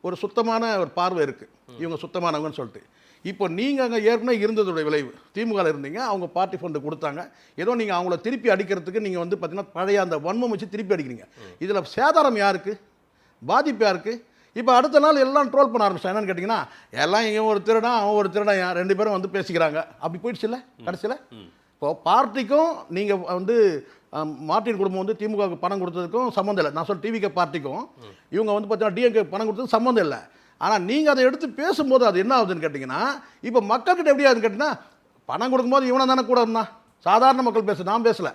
ஒரு சுத்தமான ஒரு பார்வை இருக்குது. இவங்க சுத்தமானவங்கன்னு சொல்லிட்டு. இப்போ நீங்கள் அங்கே ஏற்கனவே இருந்ததுடைய விளைவு திமுகவில் இருந்தீங்க, அவங்க பார்ட்டி ஃபண்டு கொடுத்தாங்க. ஏதோ நீங்கள் அவங்கள திருப்பி அடிக்கிறதுக்கு நீங்கள் வந்து பார்த்தீங்கன்னா பழைய அந்த வன்மம் வச்சு திருப்பி அடிக்கிறீங்க. இதில் சேதாரம் யாருக்கு? பாதிப்பு யாருக்கு? இப்போ அடுத்த நாள் எல்லாம் ட்ரோல் பண்ண ஆரம்பிச்சேன். என்னன்னு கேட்டிங்கன்னா எல்லாம் இங்கே ஒரு திருடன் அவன் ஒரு திருடன் 2 பேரும் வந்து பேசிக்கிறாங்க. அப்படி போயிடுச்சு இல்லை கடைசியில். இப்போ பார்ட்டிக்கும் நீங்கள் வந்து மார்ட்டின் குடும்பம் வந்து திமுகவுக்கு பணம் கொடுத்ததுக்கும் சம்மந்தம் இல்லை. நான் சொல்ல டிவிக்கு பார்ட்டிக்கும் இவங்க வந்து பார்த்தீங்கன்னா டிஎம்கே பணம் கொடுத்ததுக்கு சம்மந்தம் இல்லை. ஆனால் நீங்கள் அதை எடுத்து பேசும்போது அது என்ன ஆகுதுன்னு கேட்டிங்கன்னா இப்போ மக்கள்கிட்ட எப்படி ஆகுதுன்னு கேட்டிங்கன்னா பணம் கொடுக்கும்போது இவனை தானே கூட இருந்தான். சாதாரண மக்கள் நான் பேசலை.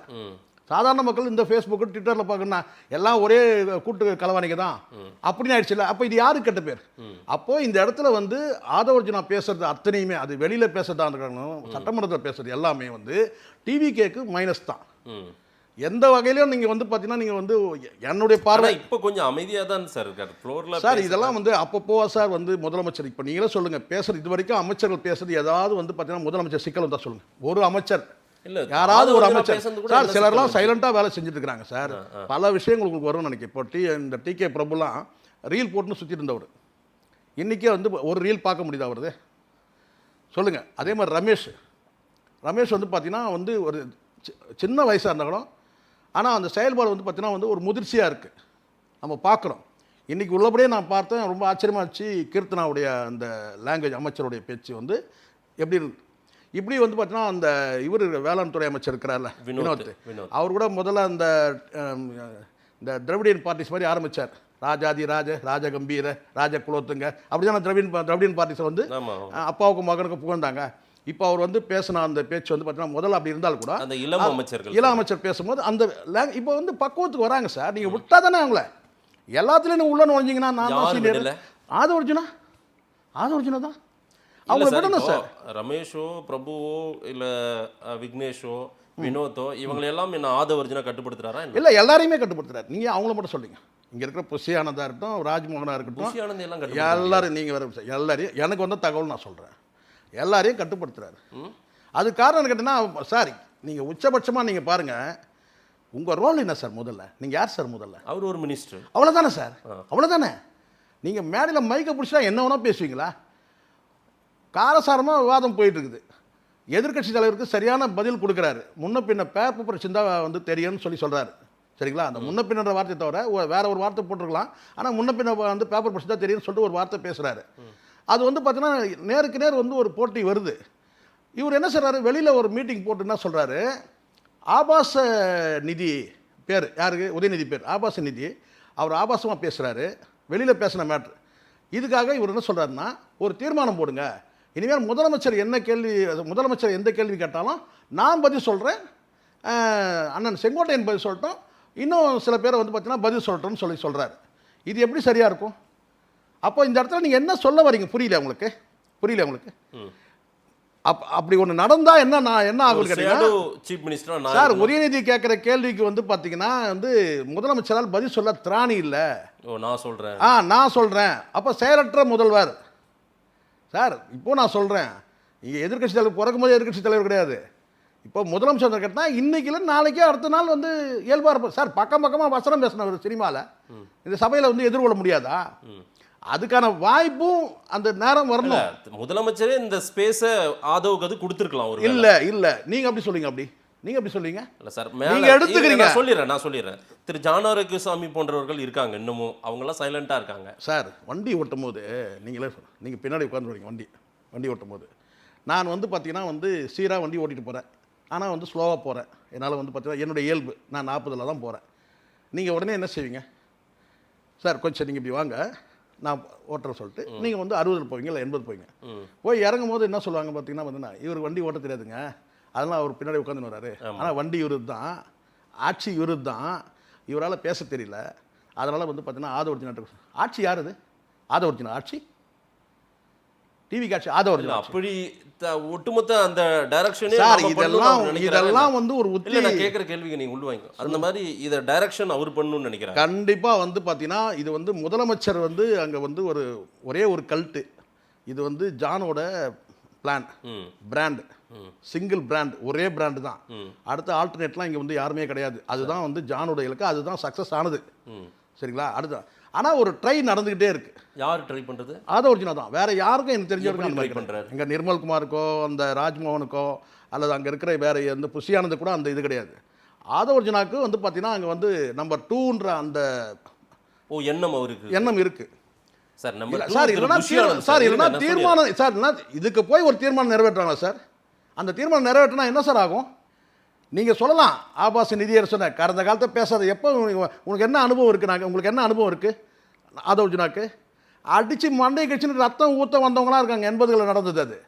சாதாரண மக்கள் இந்த ஃபேஸ்புக்கு ட்விட்டரில் பார்க்கணுன்னா எல்லாம் ஒரே கூட்டு கலவாணிக்கு தான் அப்படின்னு ஆயிடுச்சு இல்லை. அப்போ இது யாருக்கு கெட்ட பேர்? அப்போது இந்த இடத்துல வந்து ஆதவர்ஜுனா பேசுறது அத்தனையுமே அது வெளியில் பேசுறதா இருக்கணும், சட்டமன்றத்தில் பேசுறது எல்லாமே வந்து டிவிகேக்கு மைனஸ் தான். எந்த வகையிலும் நீங்கள் வந்து பார்த்தீங்கன்னா நீங்கள் வந்து என்னுடைய பார்வை இப்போ கொஞ்சம் அமைதியாக தான் சார் இருக்காரு ஃப்ளோரில் சார். இதெல்லாம் வந்து அப்பப்போ சார் வந்து முதலமைச்சர் இப்போ நீங்களே சொல்லுங்கள் பேசுறது இது வரைக்கும் அமைச்சர்கள் பேசுறது ஏதாவது வந்து பார்த்தீங்கன்னா முதலமைச்சர் சிக்கல் வந்தால் சொல்லுங்கள். ஒரு அமைச்சர் இல்லை யாராவது ஒரு அமைச்சர் சார் சிலர்லாம் சைலண்டாக வேலை செஞ்சுட்டு இருக்கிறாங்க சார். பல விஷயங்கள் உங்களுக்கு வரும்னு நினைக்கிறேன். இப்போ இந்த டிகே பிரபுலாம் ரீல் போட்டுன்னு சுற்றிட்டு இருந்தவர் இன்றைக்கே வந்து ஒரு ரீல் பார்க்க முடியுது அவரது சொல்லுங்கள். அதே மாதிரி ரமேஷ் வந்து பார்த்தீங்கன்னா வந்து ஒரு சின்ன வயசாக இருந்தாலும் ஆனால் அந்த செயல்பாடு வந்து பார்த்தீங்கன்னா வந்து ஒரு முதிர்ச்சியாக இருக்குது. நம்ம பார்க்குறோம். இன்றைக்கி உள்ளபடியே நான் பார்த்தேன். ரொம்ப ஆச்சரியமாக இருந்துச்சு. கீர்த்தனாவுடைய அந்த லாங்குவேஜ் அமைச்சருடைய பேச்சு வந்து எப்படி இருக்கு. இப்படி வந்து பார்த்தீங்கன்னா அந்த இவர் வேளாண் துறை அமைச்சர் இருக்கிறார்ல வினோத், அவர் கூட முதல்ல இந்த திராவிடியன் பார்ட்டிஸ் மாதிரி ஆரம்பித்தார். ராஜாதி ராஜ கம்பீர ராஜ குலோத்துங்க அப்படிதான் திராவிடியன் பார்ட்டிஸை வந்து அப்பாவுக்கும் மகனுக்கும் புகழ்ந்தாங்க. இப்போ அவர் வந்து பேசின அந்த பேச்சு வந்து பார்த்தீங்கன்னா முதல்ல அப்படி இருந்தாலும் கூட அந்த இளம் அமைச்சர் பேசும்போது அந்த இப்போ வந்து பக்குவத்துக்கு வராங்க சார். நீங்கள் விட்டா தானே அவங்கள எல்லாத்துலேயும் உள்ள நுழைஞ்சிங்கன்னா நான் தான் சீனியர். ஆதவர்ஜுனா தான் அவங்க விடணும் சார். ரமேஷோ பிரபுவோ இல்லை விக்னேஷோ வினோத்தோ இவங்களெல்லாம் என்ன ஆதவர்ஜுனா கட்டுப்படுத்துறாரா? இல்லை எல்லாரையுமே கட்டுப்படுத்துறாரு. நீங்கள் அவங்கள மட்டும் சொல்லுங்க. இங்கே இருக்கிற புஷியானதாக இருக்கட்டும், ராஜ்மோகனாக இருக்கட்டும், எல்லாரும் நீங்கள் வேறு எல்லாரையும் எனக்கு வந்த தகவல் நான் சொல்கிறேன். எல்லாரையும் கட்டுப்படுத்துறாரு. அது காரணம் கேட்டீங்கன்னா சார் நீங்கள் உச்சபட்சமாக நீங்கள் பாருங்கள் உங்கள் ரோல் என்ன சார்? முதல்ல நீங்கள் யார் சார்? முதல்ல அவர் ஒரு மினிஸ்டர். அவ்வளோதானே சார்? அவ்வளோதானே. நீங்கள் மேடையில் மைக்கை பிடிச்சா என்ன வேணால் பேசுவீங்களா? காரசாரமாக விவாதம் போயிட்டு இருக்குது. எதிர்கட்சி தலைவருக்கு சரியான பதில் கொடுக்குறாரு. முன்ன பின்ன பேப்பர் சிந்தா வந்து தெரியும்னு சொல்கிறாரு. சரிங்களா? அந்த முன்ன பின்ன வார்த்தையை தவிர வேற ஒரு வார்த்தை போட்டிருக்கலாம். ஆனால் முன்ன பின்ன வந்து பேப்பர் படிச்சு தான் தெரியும்னு சொல்லிட்டு ஒரு வார்த்தை பேசுகிறாரு. அது வந்து பார்த்தீங்கன்னா நேருக்கு நேர் வந்து ஒரு போட்டி வருது. இவர் என்ன சொல்கிறாரு? வெளியில் ஒரு மீட்டிங் போட்டு என்ன சொல்கிறாரு? ஆபாச நிதி பேர் யாருக்கு? உதயநிதி பேர் ஆபாச நிதி. அவர் ஆபாசமாக பேசுகிறாரு. வெளியில் பேசின மேட்ரு. இதுக்காக இவர் என்ன சொல்கிறாருன்னா ஒரு தீர்மானம் போடுங்க. இனிமேல் முதலமைச்சர் எந்த கேள்வி கேட்டாலும் நான் பதில் சொல்கிறேன், அண்ணன் செங்கோட்டையன் பதில் சொல்லட்டும், இன்னும் சில பேரை வந்து பார்த்தீங்கன்னா பதில் சொல்லட்டோன்னு சொல்கிறாரு. இது எப்படி சரியாக இருக்கும்? அப்போ இந்த இடத்துல நீங்கள் என்ன சொல்ல வரீங்க? புரியல உங்களுக்கு? அப்படி ஒன்று நடந்தால் என்ன ஆகும் கேட்டீங்கன்னா சார் உதயநிதி கேட்குற கேள்விக்கு வந்து பார்த்தீங்கன்னா வந்து முதலமைச்சரால் பதில் சொல்ல திராணி இல்லை. நான் சொல்கிறேன். அப்போ செயலற்ற முதல்வர் சார். இப்போ நான் சொல்கிறேன், இங்கே எதிர்கட்சி தலைவர் பிறக்கும் போது எதிர்கட்சி தலைவர் கிடையாது. இப்போ முதலமைச்சர் கேட்டால் இன்னைக்குல நாளைக்கே அடுத்த நாள் வந்து இயல்பாக இருப்போம் சார். பக்கமாக வசனம் பேசின ஒரு சினிமாவில் இந்த சபையில் வந்து எதிர்கொள்ள முடியாதா? அதுக்கான வாய்ப்பும் அந்த நேரம் வரணும். முதலமைச்சரே இந்த ஸ்பேஸை ஆதவுக்கு அது கொடுத்துருக்கலாம். ஒரு இல்லை நீங்கள் அப்படி சொல்லுங்க. நீங்க எப்படி சொல்றீங்க? இல்ல சார், நீங்க எடுத்துக்கிறீங்க. நான் சொல்லிடுறேன். திரு ஜானாரகுசாமி போன்றவர்கள் இருக்காங்க, இன்னமும் அவங்க எல்லாம் சைலண்டா இருக்காங்க. சார் வண்டி ஓட்டும் போது நீங்க பின்னாடி உட்கார்ந்து வண்டி ஓட்டும் போது நான் வந்து பார்த்தீங்கன்னா வந்து சீராக வண்டி ஓட்டிட்டு போகிறேன். ஆனால் வந்து ஸ்லோவாக போகிறேன். என்னால் வந்து பார்த்தீங்கன்னா என்னுடைய இயல்பு, நான் 40ல் தான் போகிறேன். நீங்கள் உடனே என்ன செய்வீங்க? சார் கொஞ்சம் நீங்கள் இப்படி வாங்க, நான் ஓட்டுறேன் சொல்லிட்டு நீங்கள் வந்து 60 போவீங்க, இல்லை 80 போவீங்க. போய் இறங்கும் போது என்ன சொல்லுவாங்க பார்த்தீங்கன்னா வந்து, இவர் வண்டி ஓட்ட தெரியாதுங்க, அதெல்லாம் அவர் பின்னாடி உட்காந்துன்னு வராரு. ஆனால் வண்டி இவரு தான், ஆட்சி இவரு தான், இவரால் பேச தெரியல, அதனால் வந்து பார்த்தீங்கன்னா ஆதவர்ஜினா ஆட்சி யார்? அது ஆதவர்ஜினா ஆட்சி, டிவி காட்சி ஆதவர்ஜினா. அப்படி ஒட்டுமொத்த அந்த டைரக்ஷனே சார் இதெல்லாம் வந்து ஒரு இல்ல, நான் கேட்குற கேள்விக்கு நீங்க உள்வாங்க. அந்த மாதிரி இதை டைரக்ஷன் அவர் பண்ணணும்னு நினைக்கிறேன். கண்டிப்பாக வந்து பார்த்தீங்கன்னா இது வந்து முதலமைச்சர் வந்து அங்கே வந்து ஒரே ஒரு கல்ட்டு. இது வந்து ஜானோட பிளான், பிராண்ட், சிங்கிள் பிராண்ட், ஒரே பிராண்டு தான். அடுத்த ஆல்டர்னேட்லாம் இங்கே வந்து யாருமே கிடையாது. அதுதான் வந்து ஜானோட இலக்கு, அதுதான் சக்ஸஸ் ஆனது. சரிங்களா? அடுத்த ஆனால் ஒரு ட்ரை நடந்துக்கிட்டே இருக்கு. யார் ட்ரை பண்ணுறது? ஆதவர்ஜினா தான். வேற யாருக்கும் எனக்கு தெரிஞ்சவருக்கு ட்ரை பண்ணுறாரு. இங்கே நிர்மல்குமாருக்கோ அந்த ராஜ்மோகனுக்கோ அல்லது அங்கே இருக்கிற வேற எந்த புஷியானது கூட அந்த இது கிடையாது. ஆதவர்ஜினாவுக்கு வந்து பார்த்தீங்கன்னா அங்கே வந்து நம்பர் 2ன்ற அந்த எண்ணம் அவருக்கு எண்ணம் இருக்கு சார். சார் இல்லைன்னா தீர்மானம் சார், இதுக்கு போய் ஒரு தீர்மானம் நிறைவேற்றுறாங்களா சார்? அந்த தீர்மானம் நிறைவேற்றினா என்ன சார் ஆகும்? நீங்கள் சொல்லலாம், ஆபாச நிதியரசனை கடந்த காலத்தை பேசாத. எப்போ உங்களுக்கு என்ன அனுபவம் இருக்குது? உங்களுக்கு என்ன அனுபவம் இருக்குது? ஆதவர்ஜினாக்கு அடித்து மண்டை கட்சின்னு ரத்தம் ஊற்ற வந்தவங்களாம் இருக்காங்க. 80களில் நடந்தது அது.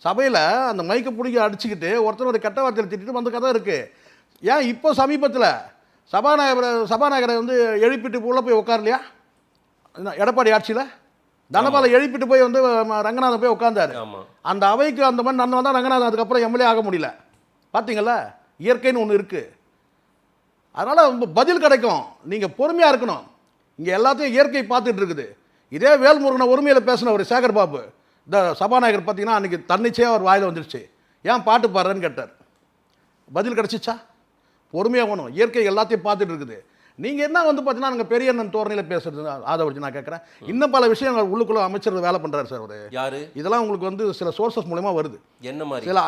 சபையில் அந்த மைக்கை பிடிக்க அடிச்சுக்கிட்டு ஒருத்தர் ஒரு கெட்ட வார்த்தையில் திட்டிட்டு வந்த கதை இருக்குது. ஏன் இப்போ சமீபத்தில் சபாநாயகரை வந்து எழுப்பிட்டு உள்ளே போய் உட்காரலையா? எடப்பாடி ஆட்சியில் தனபாலை எழுப்பிட்டு போய் வந்து ரங்கநாதன் போய் உட்கார்ந்தாரு. அந்த அவைக்கு அந்த மாதிரி நான் வந்தால் ரங்கநாதன் அதுக்கப்புறம் எம்எல்ஏ ஆக முடியல. பார்த்தீங்களா? இயற்கைன்னு ஒன்று இருக்குது. அதனால் பதில் கிடைக்கும். நீங்கள் பொறுமையாக இருக்கணும். இங்கே எல்லாத்தையும் இயற்கை பார்த்துட்டு இருக்குது. இதே வேல்முருகனை ஒருமையில் பேசின ஒரு சேகர் பாபு இந்த சபாநாயகர் பார்த்தீங்கன்னா அன்றைக்கி தன்னிச்சையாக அவர் வாயில் வந்துருச்சு. ஏன் பாட்டு பாடுறேன்னு கேட்டார். பதில் கிடச்சிச்சா? பொறுமையாக வேணும். இயற்கை எல்லாத்தையும் பார்த்துட்டு இருக்குது. நீங்கள் என்ன வந்து பார்த்தீங்கன்னா நாங்கள் பெரிய அண்ணன் தோரணையில் பேசுறது ஆதவர்ஜி நான் கேட்குறேன். இன்னும் பல விஷயங்கள் உள்ளுக்குள்ளே அமைச்சர் வேலை பண்ணுறாரு சார். அவர் யார்? இதெல்லாம் உங்களுக்கு வந்து சில சோர்சஸ் மூலமாக வருது. என்ன மாதிரி? சில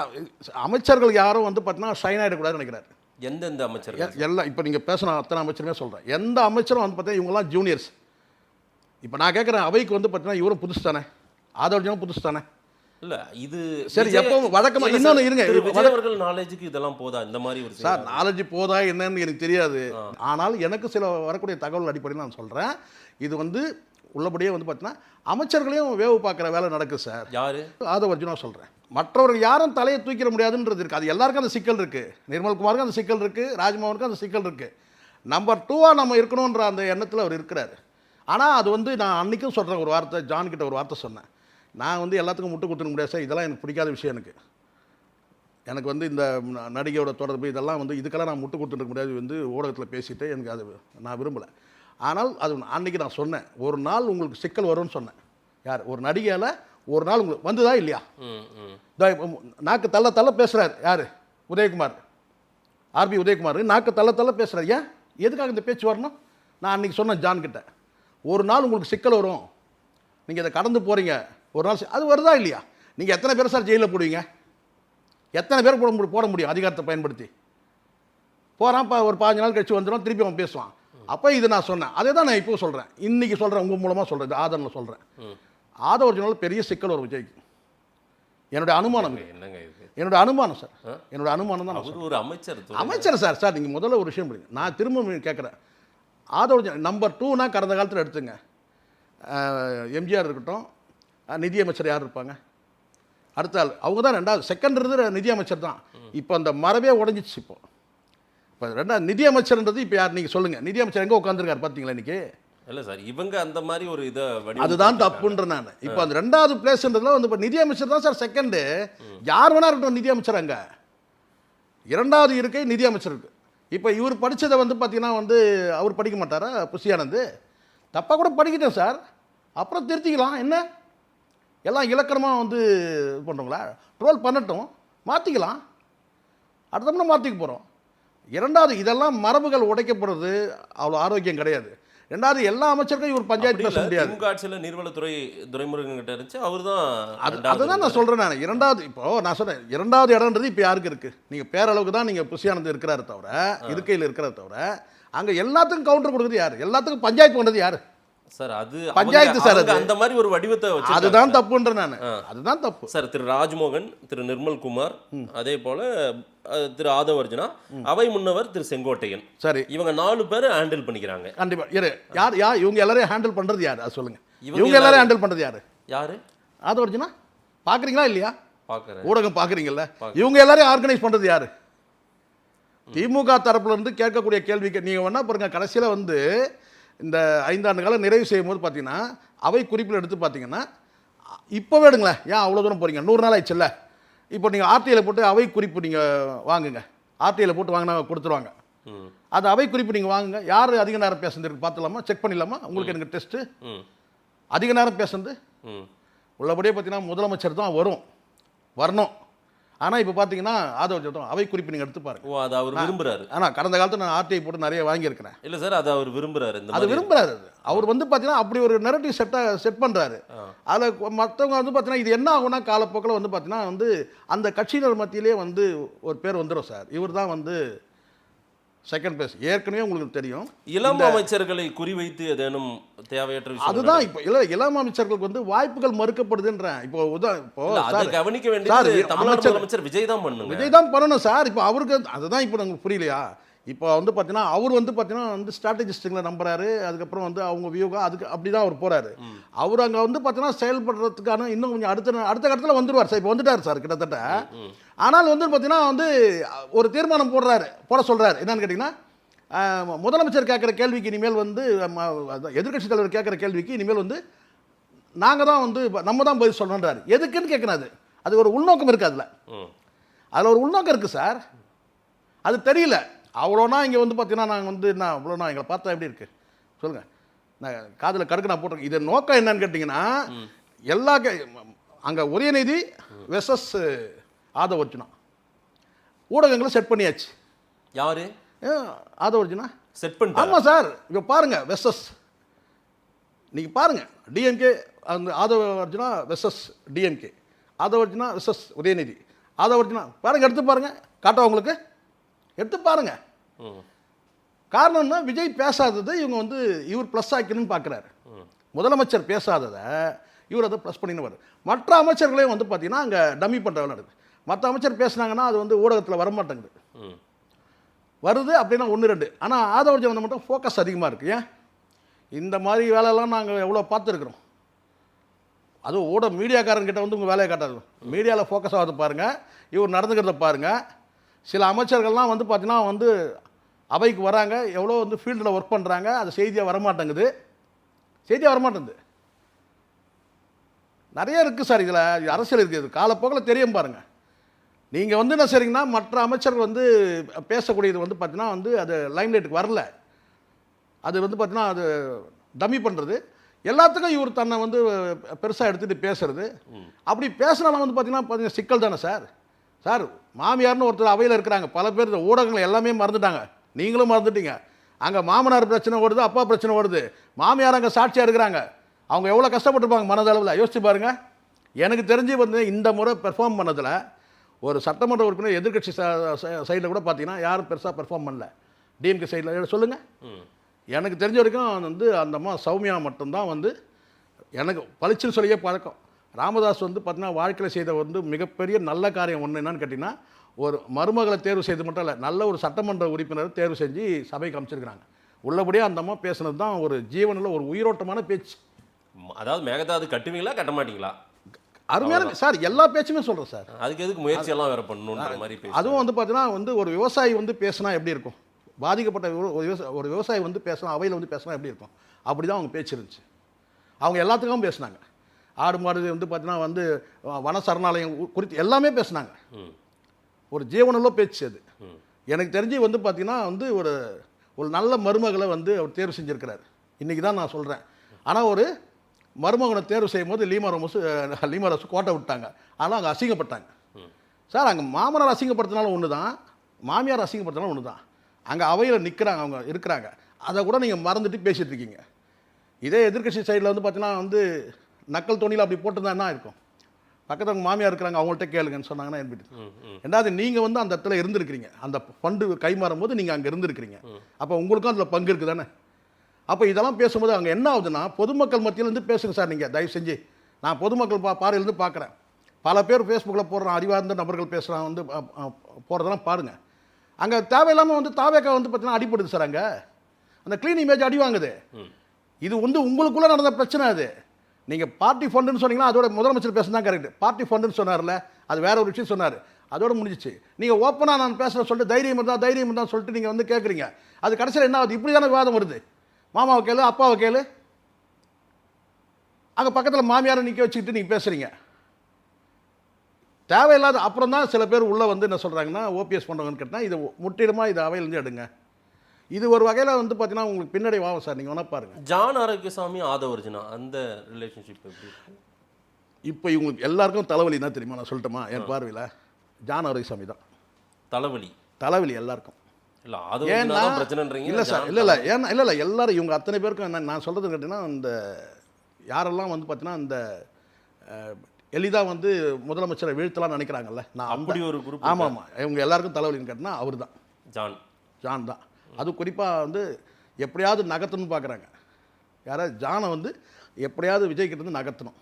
அமைச்சர்கள் யாரும் வந்து பார்த்தீங்கன்னா ஷைன் ஆகிடக்கூடாதுன்னு நினைக்கிறாரு. எந்தெந்த அமைச்சர்கள்? எல்லாம் இப்போ நீங்கள் பேசின அத்தனை அமைச்சருமே சொல்கிறேன். எந்த அமைச்சரும் வந்து பார்த்தீங்கன்னா இவங்கெல்லாம் ஜூனியர்ஸ். இப்போ நான் கேட்குறேன், அவைக்கு வந்து பார்த்தீங்கன்னா இவரும் புதுசு தானே, ஆதவர்ஜினும் புதுசு தானே? இல்ல இது சரி, எப்போ வழக்கமா இன்னொன்று இருங்க, அவர்கள் நாலேஜுக்கு இதெல்லாம் போதா? இந்த மாதிரி ஒரு சார் நாலேஜ் போதா என்னன்னு எனக்கு தெரியாது. ஆனால் எனக்கு சில வரக்கூடிய தகவல் அடிப்படையில் நான் சொல்கிறேன். இது வந்து உள்ளபடியே வந்து பார்த்தீங்கன்னா அமைச்சர்களையும் வேவு பார்க்குற வேலை நடக்குது சார். யார்? ஆதவர்ஜினா சொல்கிறேன். மற்றவர்கள் யாரும் தலையை தூக்கிட முடியாதுன்றது இருக்குது. அது எல்லாருக்கும் அந்த சிக்கல் இருக்குது. நிர்மல்குமாருக்கும் அந்த சிக்கல் இருக்குது, ராஜ்மோகனுக்கும் அந்த சிக்கல் இருக்குது. நம்பர் 2 நம்ம இருக்கணுன்ற அந்த எண்ணத்தில் அவர் இருக்கிறார். ஆனால் அது வந்து நான் அன்றைக்கும் சொல்கிறேன், ஒரு வார்த்தை ஜான்கிட்ட ஒரு வார்த்தை சொன்னேன். நான் வந்து எல்லாத்துக்கும் முட்டு கொடுத்துட முடியாது சார், இதெல்லாம் எனக்கு பிடிக்காத விஷயம். எனக்கு வந்து இந்த நடிகையோட தொடர்பு இதெல்லாம் வந்து இதுக்கெல்லாம் நான் முட்டு கொடுத்துட முடியாது வந்து ஊடகத்தில் பேசிட்டு எனக்கு அது நான் விரும்பலை. ஆனால் அது அன்றைக்கி நான் சொன்னேன், ஒரு நாள் உங்களுக்கு சிக்கல் வரும்னு சொன்னேன். யார்? ஒரு நடிகையால் ஒரு நாள் உங்களுக்கு வந்துதா இல்லையா? நாக்கு தள்ள பேசுகிறார். யார்? உதயகுமார், ஆர்பி உதயகுமார் நாக்கு தள்ள பேசுகிறார். ஏன் எதுக்காக இந்த பேச்சு வரணும்? நான் அன்றைக்கி சொன்னேன் ஜான்கிட்ட, ஒரு நாள் உங்களுக்கு சிக்கல் வரும், நீங்கள் இதை கடந்து போகிறீங்க, ஒரு நாள் அது வருதா இல்லையா? நீங்கள் எத்தனை பேர் சார் ஜெயிலில் போடுவீங்க? எத்தனை பேர் போட முடியும் அதிகாரத்தை பயன்படுத்தி? போகிறான், ஒரு 15 நாள் கழிச்சு வந்துடும், திருப்பி அவன் பேசுவான். அப்போ இது நான் சொன்னேன், அதே தான் நான் இப்போ சொல்கிறேன், இன்றைக்கி சொல்கிறேன், உங்கள் மூலமாக சொல்கிறேன், இது ஆதரவில் சொல்கிறேன். ஆதவர்ஜினால் பெரிய சிக்கல் வரும் விஜய்க்கு. என்னுடைய அனுமானம். என்னங்க இது? என்னோட அனுமானம் சார், என்னோட அனுமானம் தான். ஒரு அமைச்சர் சார் நீங்கள் முதல்ல ஒரு விஷயம் பண்ணுங்க. நான் திரும்ப கேட்குறேன், ஆதவர்ஜினா நம்பர் 2னா கடந்த காலத்தில் எடுத்துங்க. எம்ஜிஆர் இருக்கட்டும், நிதியமைச்சர் யார் இருப்பாங்க? அடுத்த ஆள் அவங்க தான். ரெண்டாவது செகண்ட் இருந்து நிதியமைச்சர் தான். இப்போ அந்த மரபே உடஞ்சிச்சு. இப்போ ரெண்டாவது நிதியமைச்சர்ன்றது இப்போ யார் நீங்கள் சொல்லுங்கள். நிதியமைச்சர் எங்கே உட்காந்துருக்காரு பார்த்தீங்களா இன்றைக்கி? இல்லை சார், இவங்க அந்த மாதிரி ஒரு இதை அதுதான் தப்புன்ற நான். இப்போ அந்த 2வது பிளேஸ்ன்றதுல வந்து இப்போ நிதியமைச்சர் தான் சார் செகண்டு. யார் வேணா இருக்கட்டும் நிதியமைச்சர். அங்கே 2வது இருக்கை நிதியமைச்சர் இருக்குது. இப்போ இவர் படித்ததை வந்து பார்த்தீங்கன்னா வந்து அவர் படிக்க மாட்டாரா? புஷியானந்து தப்பாக கூட படிக்கிட்டேன் சார், அப்புறம் திருத்திக்கலாம். என்ன எல்லாம் இலக்கணமாக வந்து இது பண்ணுறோங்களா? ட்ரோல் பண்ணட்டும், மாற்றிக்கலாம். அடுத்த முறை மாற்றிக்க போகிறோம். இரண்டாவது, இதெல்லாம் மரபுகள் உடைக்கப்படுறது அவ்வளோ ஆரோக்கியம் கிடையாது. ரெண்டாவது, எல்லா அமைச்சருக்கும் இவர் பஞ்சாயத்து பேச முடியாது. திமுக ஆட்சியில் நீர்வளத்துறை துரைமுருகன் கிட்ட இருந்துச்சு, அவர் தான் அதுதான் நான் சொல்கிறேன். நான் இரண்டாவது, இப்போ நான் சொல்கிறேன், இரண்டாவது இடம்ன்றது இப்போ யாருக்கு இருக்குது? நீங்கள் பேரளவுக்கு தான் நீங்கள் புஷியானது இருக்கிறாரு தவிர, இருக்கையில் இருக்கிறத தவிர, அங்கே எல்லாத்துக்கும் கவுண்டர் கொடுக்குறது யார்? எல்லாத்துக்கும் பஞ்சாயத்து பண்ணுறது யார் சார்? அது பஞ்சாயத்து சார். அந்த மாதிரி ஒரு வடிவத்தை வச்சு அதுதான் தப்புன்ற நான். அதுதான் தப்பு சார். திரு ராஜ்மோகன், திரு நிர்மல்குமார், அதே போல திரு ஆதவ் அர்ஜுனா, அவை முன்னவர் திரு செங்கோட்டையன், சரி, இவங்க 4 பேர் ஹேண்டில் பண்ணிக்கிறாங்க. கண்டிப்பா. யார் இவங்க எல்லாரையும் ஹேண்டில் பண்றது யார்? அது சொல்லுங்க. இவங்க எல்லாரையும் ஹேண்டில் பண்றது யாரு? ஆதவ் அர்ஜுனா பாக்குறீங்களா இல்லையா? பாக்குறேன். ஊடகம் பாக்குறீங்கல்ல? இவங்க எல்லாரையும் ஆர்கனைஸ் பண்றது யாரு? திமுக தரப்புல இருந்து கேட்கக்கூடிய கேள்விக்கு நீங்க வேணா பாருங்க. கடைசியில வந்து இந்த 5 ஆண்டு காலம் நிறைவு செய்யும் போது பார்த்தீங்கன்னா, அவை குறிப்பில் எடுத்து பார்த்தீங்கன்னா, இப்போவே எடுங்களேன். ஏன் அவ்வளோ தூரம் போகிறீங்க? 100 நாள் ஆயிடுச்சுல்ல. இப்போ நீங்கள் ஆர்டிஐயில் போட்டு அவை குறிப்பு நீங்கள் வாங்குங்க. ஆர்டிஐயில் போட்டு வாங்கினா கொடுத்துருவாங்க. அது அவை குறிப்பு நீங்கள் வாங்குங்க. யார் அதிக நேரம் பேசுறதுக்கு பார்த்துலாமா? செக் பண்ணிடலாமா? உங்களுக்கு எனக்கு டெஸ்ட்டு. அதிக நேரம் பேசுறது உள்ளபடியே பார்த்தீங்கன்னா முதலமைச்சர் தான் வரணும். ஆனால் இப்போ பார்த்தீங்கன்னா ஆதவ அவை குறிப்பு நீங்கள் எடுத்து பாருங்க. அது அவர் விரும்புறாரு. ஆனால் கடந்த காலத்தில் நான் ஆர்டிஐ போட்டு நிறைய வாங்கியிருக்கிறேன். இல்லை சார், அது அவர் விரும்புறாரு. அது விரும்புறாரு. அவர் வந்து பார்த்தீங்கன்னா அப்படி ஒரு நெரட்டிவ் செட் பண்ணுறாரு. அதில் மற்றவங்க வந்து பார்த்தீங்கன்னா இது என்ன ஆகும்னா காலப்போக்கில் வந்து பார்த்தீங்கன்னா வந்து அந்த கட்சியினர் மத்தியிலே வந்து ஒரு பேர் வந்துடும் சார். இவர் தான் வந்து செகண்ட் பிளேஸ். ஏற்கனவே உங்களுக்கு தெரியும், இளம் அமைச்சர்களை குறிவைத்து ஏதேனும் தேவையற்ற விஷயம். அதுதான் இப்போ இளம் அமைச்சர்களுக்கு வந்து வாய்ப்புகள் மறுக்கப்படுதுன்றேன். இப்போ கவனிக்க வேண்டியது தமிழ்நாடு அமைச்சர் விஜய் தான் பண்ணுங்க. விஜய் தான் பண்ணணும் சார். இப்போ அவருக்கு அதுதான் இப்போ உங்களுக்கு புரியலையா? இப்போ வந்து பார்த்தீங்கன்னா அவர் வந்து பார்த்தீங்கன்னா வந்து ஸ்ட்ராட்டஜிஸ்ட்டுங்களை நம்புறாரு. அதுக்கப்புறம் வந்து அவங்க வியூகம் அதுக்கு அப்படி தான் அவர் போகிறாரு. அவர் அங்கே வந்து பார்த்தீங்கன்னா செயல்படுறதுக்கான இன்னும் கொஞ்சம் அடுத்த கட்டத்தில் வந்துடுவார் சார். இப்போ வந்துட்டார் சார் கிட்டத்தட்ட. ஆனால் வந்து பார்த்தீங்கன்னா வந்து ஒரு தீர்மானம் போட சொல்கிறாரு. என்னன்னு கேட்டிங்கன்னா, முதலமைச்சர் கேட்குற கேள்விக்கு இனிமேல் வந்து எதிர்க்கட்சி தலைவர் கேட்குற கேள்விக்கு இனிமேல் வந்து நாங்கள் தான் வந்து நம்ம தான் பதில் சொல்லணுன்றாரு. எதுக்குன்னு கேட்கணும். அது ஒரு உள்நோக்கம் இருக்குது. அதில் ஒரு உள்நோக்கம் இருக்குது சார். அது தெரியல. அவ்வளோனா இங்கே வந்து பார்த்தீங்கன்னா நாங்கள் வந்து என்ன அவ்வளோனா எங்களை பார்த்தா எப்படி இருக்குது சொல்லுங்கள். நான் காதில் கடுக்கு நான் போட்டிருக்கேன். இது நோக்கம் என்னன்னு கேட்டிங்கன்னா, எல்லா அங்கே உதயநிதி வெர்சஸ் ஆதவ அர்ஜுனா ஊடகங்களை செட் பண்ணியாச்சு. யாரு? ஆதவ அர்ஜுனா செட் பண்ணி. ஆமாம் சார். இப்போ பாருங்கள் வெர்சஸ் நீங்கள் பாருங்கள். டிஎம்கே அந்த Aadhav Arjuna versus DMK, Aadhav Arjuna versus Udhayanidhi, Aadhav Arjuna பாருங்கள். எடுத்து பாருங்கள், காட்ட உங்களுக்கு எடுத்து பாருங்க. காரணம்னா விஜய் பேசாதது இவங்க வந்து இவர் ப்ளஸ் ஆக்கணும்னு பார்க்குறாரு. முதலமைச்சர் பேசாததை இவர் அதை ப்ளஸ் பண்ணின்னு. மற்ற அமைச்சர்களையும் வந்து பார்த்தீங்கன்னா அங்கே டம்மி பண்ணுற வேலை நடக்குது. மற்ற அமைச்சர் பேசுனாங்கன்னா அது வந்து ஊடகத்தில் வரமாட்டேங்குது. வருது அப்படின்னா 1-2. ஆனால் ஆதவர்ஜன் வந்து மட்டும் ஃபோக்கஸ் அதிகமாக இருக்குது. ஏன் இந்த மாதிரி வேலையெல்லாம் நாங்கள் எவ்வளோ பார்த்துருக்குறோம். அதுவும் மீடியாக்காரங்கிட்ட வந்து உங்கள் வேலையை காட்டாது. மீடியாவில் ஃபோக்கஸ் ஆகுது பாருங்கள். இவர் நடந்துக்கிறத பாருங்கள். சில அமைச்சர்கள்லாம் வந்து பார்த்தீங்கன்னா வந்து அவைக்கு வராங்க, எவ்வளோ வந்து ஃபீல்டில் ஒர்க் பண்ணுறாங்க. அது செய்தியாக வரமாட்டேங்குது. நிறைய இருக்குது சார். இதில் அரசியல் இருக்குது. காலப்போக்கில் தெரியும் பாருங்கள். நீங்கள் வந்து என்ன செய்றீங்கன்னா, மற்ற அமைச்சர்கள் வந்து பேசக்கூடியது வந்து பார்த்தீங்கன்னா வந்து அது லைம்லைட்டுக்கு வரல. அது வந்து பார்த்தீங்கன்னா அது டம்மி பண்ணுறது. எல்லாத்துக்கும் இவர் தன்னை வந்து பெருசாக எடுத்துகிட்டு பேசுறது. அப்படி பேசுனாலும் வந்து பார்த்தீங்கன்னா சிக்கல் தானே சார். மாமியார்னு ஒருத்தர் அவையில் இருக்கிறாங்க. பல பேர் ஊடகங்கள் எல்லாமே மறந்துட்டாங்க. நீங்களும் மறந்துட்டீங்க. அங்கே மாமனார் பிரச்சனை வருது, அப்பா பிரச்சனை வருது. மாமியார் அங்கே சாட்சியாக இருக்கிறாங்க. அவங்க எவ்வளோ கஷ்டப்பட்டுருப்பாங்க மனதளவில். யோசிச்சு பாருங்கள். எனக்கு தெரிஞ்சு வந்து இந்த முறை பெர்ஃபார்ம் பண்ணதில் ஒரு சட்டமன்ற உறுப்பினர் எதிர்கட்சி சைடில் கூட பார்த்தீங்கன்னா யாரும் பெருசாக பெர்ஃபார்ம் பண்ணல. டிஎம்கே சைடில் சொல்லுங்கள். எனக்கு தெரிஞ்ச வரைக்கும் வந்து அந்த அம்மா சௌமியா மட்டும்தான் வந்து எனக்கு பளிச்சுன்னு சொல்லியே பழக்கம். ராமதாஸ் வந்து பார்த்தீங்கன்னா வாழ்க்கையில் செய்த வந்து மிகப்பெரிய நல்ல காரியம் ஒன்று என்னன்னு கேட்டிங்கன்னா, ஒரு மருமகளை தேர்வு செய்து மட்டும் இல்லை, நல்ல ஒரு சட்டமன்ற உறுப்பினர் தேர்வு செஞ்சு சபைக்கு அமைச்சிருக்கிறாங்க. உள்ளபடியே அந்த அம்மா பேசுனது தான் ஒரு ஜீவனில் ஒரு உயிரோட்டமான பேச்சு. அதாவது மேகதாது கட்டுவீங்களா கட்ட மாட்டீங்களா? அருமையான சார். எல்லா பேச்சுமே சொல்கிறேன் சார். அதுக்கு எதுக்கு முயற்சியெல்லாம் வேறு பண்ணணுன்ற மாதிரி பேச. அதுவும் வந்து பார்த்தீங்கன்னா வந்து ஒரு விவசாயி வந்து பேசினா எப்படி இருக்கும், பாதிக்கப்பட்ட ஒரு விவசாயி வந்து பேசினா அவையில் வந்து பேசினா எப்படி இருக்கும், அப்படி தான் அவங்க பேச்சு இருந்துச்சு. அவங்க எல்லாத்துக்கும் பேசினாங்க. ஆடு மாடு வந்து பார்த்தீங்கன்னா வந்து வன சரணாலயம் குறித்து எல்லாமே பேசினாங்க. ஒரு ஜீவனுள்ள பேச்சு அது. எனக்கு தெரிஞ்சு வந்து பார்த்தீங்கன்னா வந்து ஒரு நல்ல மருமகளை வந்து அவர் தேர்வு செஞ்சுருக்கிறார். இன்றைக்கி தான் நான் சொல்கிறேன். ஆனால் ஒரு மருமகனை தேர்வு செய்யும் போது லீமரசு கோட்டை விட்டாங்க. ஆனால் அங்கே அசிங்கப்பட்டாங்க சார். அங்கே மாமனார் அசிங்கப்படுத்தினாலும் ஒன்று தான், மாமியார் அசிங்கப்படுத்தலாம் ஒன்று தான். அங்கே அவையில் நிற்கிறாங்க, அவங்க இருக்கிறாங்க, அதை கூட நீங்கள் மறந்துட்டு பேசிகிட்டு இருக்கீங்க. இதே எதிர்க்கட்சி சைடில் வந்து பார்த்தீங்கன்னா வந்து நக்கல் தோணியில் அப்படி போட்டுருந்தா என்ன இருக்கும்? பக்கத்தில் அவங்க மாமியார் இருக்கிறாங்க, அவங்கள்ட்ட கேளுங்கன்னு சொன்னாங்கன்னா என்பது. ரெண்டாவது நீங்கள் வந்து அந்த இடத்துல இருந்திருக்கிறீங்க, அந்த ஃபண்டு கைமாறும் போது நீங்கள் அங்கே இருந்திருக்கிறீங்க, அப்போ உங்களுக்கும் அதில் பங்கு இருக்குது தானே. அப்போ இதெல்லாம் பேசும்போது அங்கே என்ன ஆகுதுன்னா, பொதுமக்கள் மத்தியிலேருந்து பேசுங்க சார். நீங்கள் தயவு செஞ்சு, நான் பொதுமக்கள் பார்வையிலேருந்து பார்க்குறேன், பல பேர் ஃபேஸ்புக்கில் போடுறான், அறிவார்ந்த நபர்கள் பேசுகிறான் வந்து போடுறதெல்லாம் பாருங்கள். அங்கே தேவையில்லாமல் வந்து தாவேக்கா வந்து பார்த்தீங்கன்னா அடிப்படுது சார். அங்கே அந்த க்ளீன் இமேஜ் அடி வாங்குது. இது வந்து உங்களுக்குள்ளே நடந்த பிரச்சனை. அது நீங்கள் பார்ட்டி ஃபண்டுன்னு சொன்னீங்கன்னா அதோட முதலமைச்சர் பேச தான் கரெக்ட். பார்ட்டி ஃபண்டுன்னு சொன்னார்ல, அது வேற ஒரு விஷயம் சொன்னார், அதோட முடிஞ்சிச்சு. நீங்கள் ஓப்பனாக நான் பேசுகிறேன் சொல்லிட்டு தைரியம் இருந்தால் சொல்லிட்டு நீங்கள் வந்து கேட்குறீங்க. அது கடைசியில் என்ன ஆகுது? இப்படி தானே விவாதம் வருது. மாமாவை கேளு, அப்பாவை கேளு, அங்கே பக்கத்தில் மாமியாரை நிற்க வச்சுக்கிட்டு நீங்கள் பேசுகிறீங்க தேவையில்லாத. அப்புறம் தான் சில பேர் உள்ளே வந்து என்ன சொல்கிறாங்கன்னா, ஓபிஎஸ் பண்ணுறவங்கன்னு கேட்டால் இது முற்றிலுமாக இது அவையிலேருந்து எடுங்க. இது ஒரு வகையில் வந்து பார்த்தீங்கன்னா உங்களுக்கு பின்னாடி வாங்க சார். நீங்கள் வேணா பாருங்கள். ஜான் ஆரோக்கியசாமி ஆதவர்ஜுனா அந்த ரிலேஷன்ஷிப் எப்படி? இப்போ இவங்களுக்கு எல்லாருக்கும் தலைவலி என்ன தெரியுமா? நான் சொல்லட்டுமா? என் பார்வையில் ஜான் ஆரோக்கியசாமி தான் தலைவலி எல்லாருக்கும். இல்லை ஆதவர்ஜுனா பிரச்சனைன்றீங்க? இல்லை சார், இல்லை ஏன்னா இல்லை எல்லாரும் இவங்க அத்தனை பேருக்கும் என்ன நான் சொல்கிறது கேட்டிங்கன்னா, இந்த யாரெல்லாம் வந்து பார்த்தீங்கன்னா இந்த எளிதாக வந்து முதலமைச்சரை வீழ்த்தலாம்னு நினைக்கிறாங்கல்ல, நான் அப்படி ஒரு குரூப். ஆமாம், இவங்க எல்லாருக்கும் தலைவலின்னு கேட்டினா அவர் தான், ஜான் தான். அது குறிப்பாக வந்து எப்படியாவது நகர்த்தணும்னு பார்க்குறாங்க. யாராவது ஜானை வந்து எப்படியாவது விஜய்கிட்ட இருந்து நகர்த்தணும்.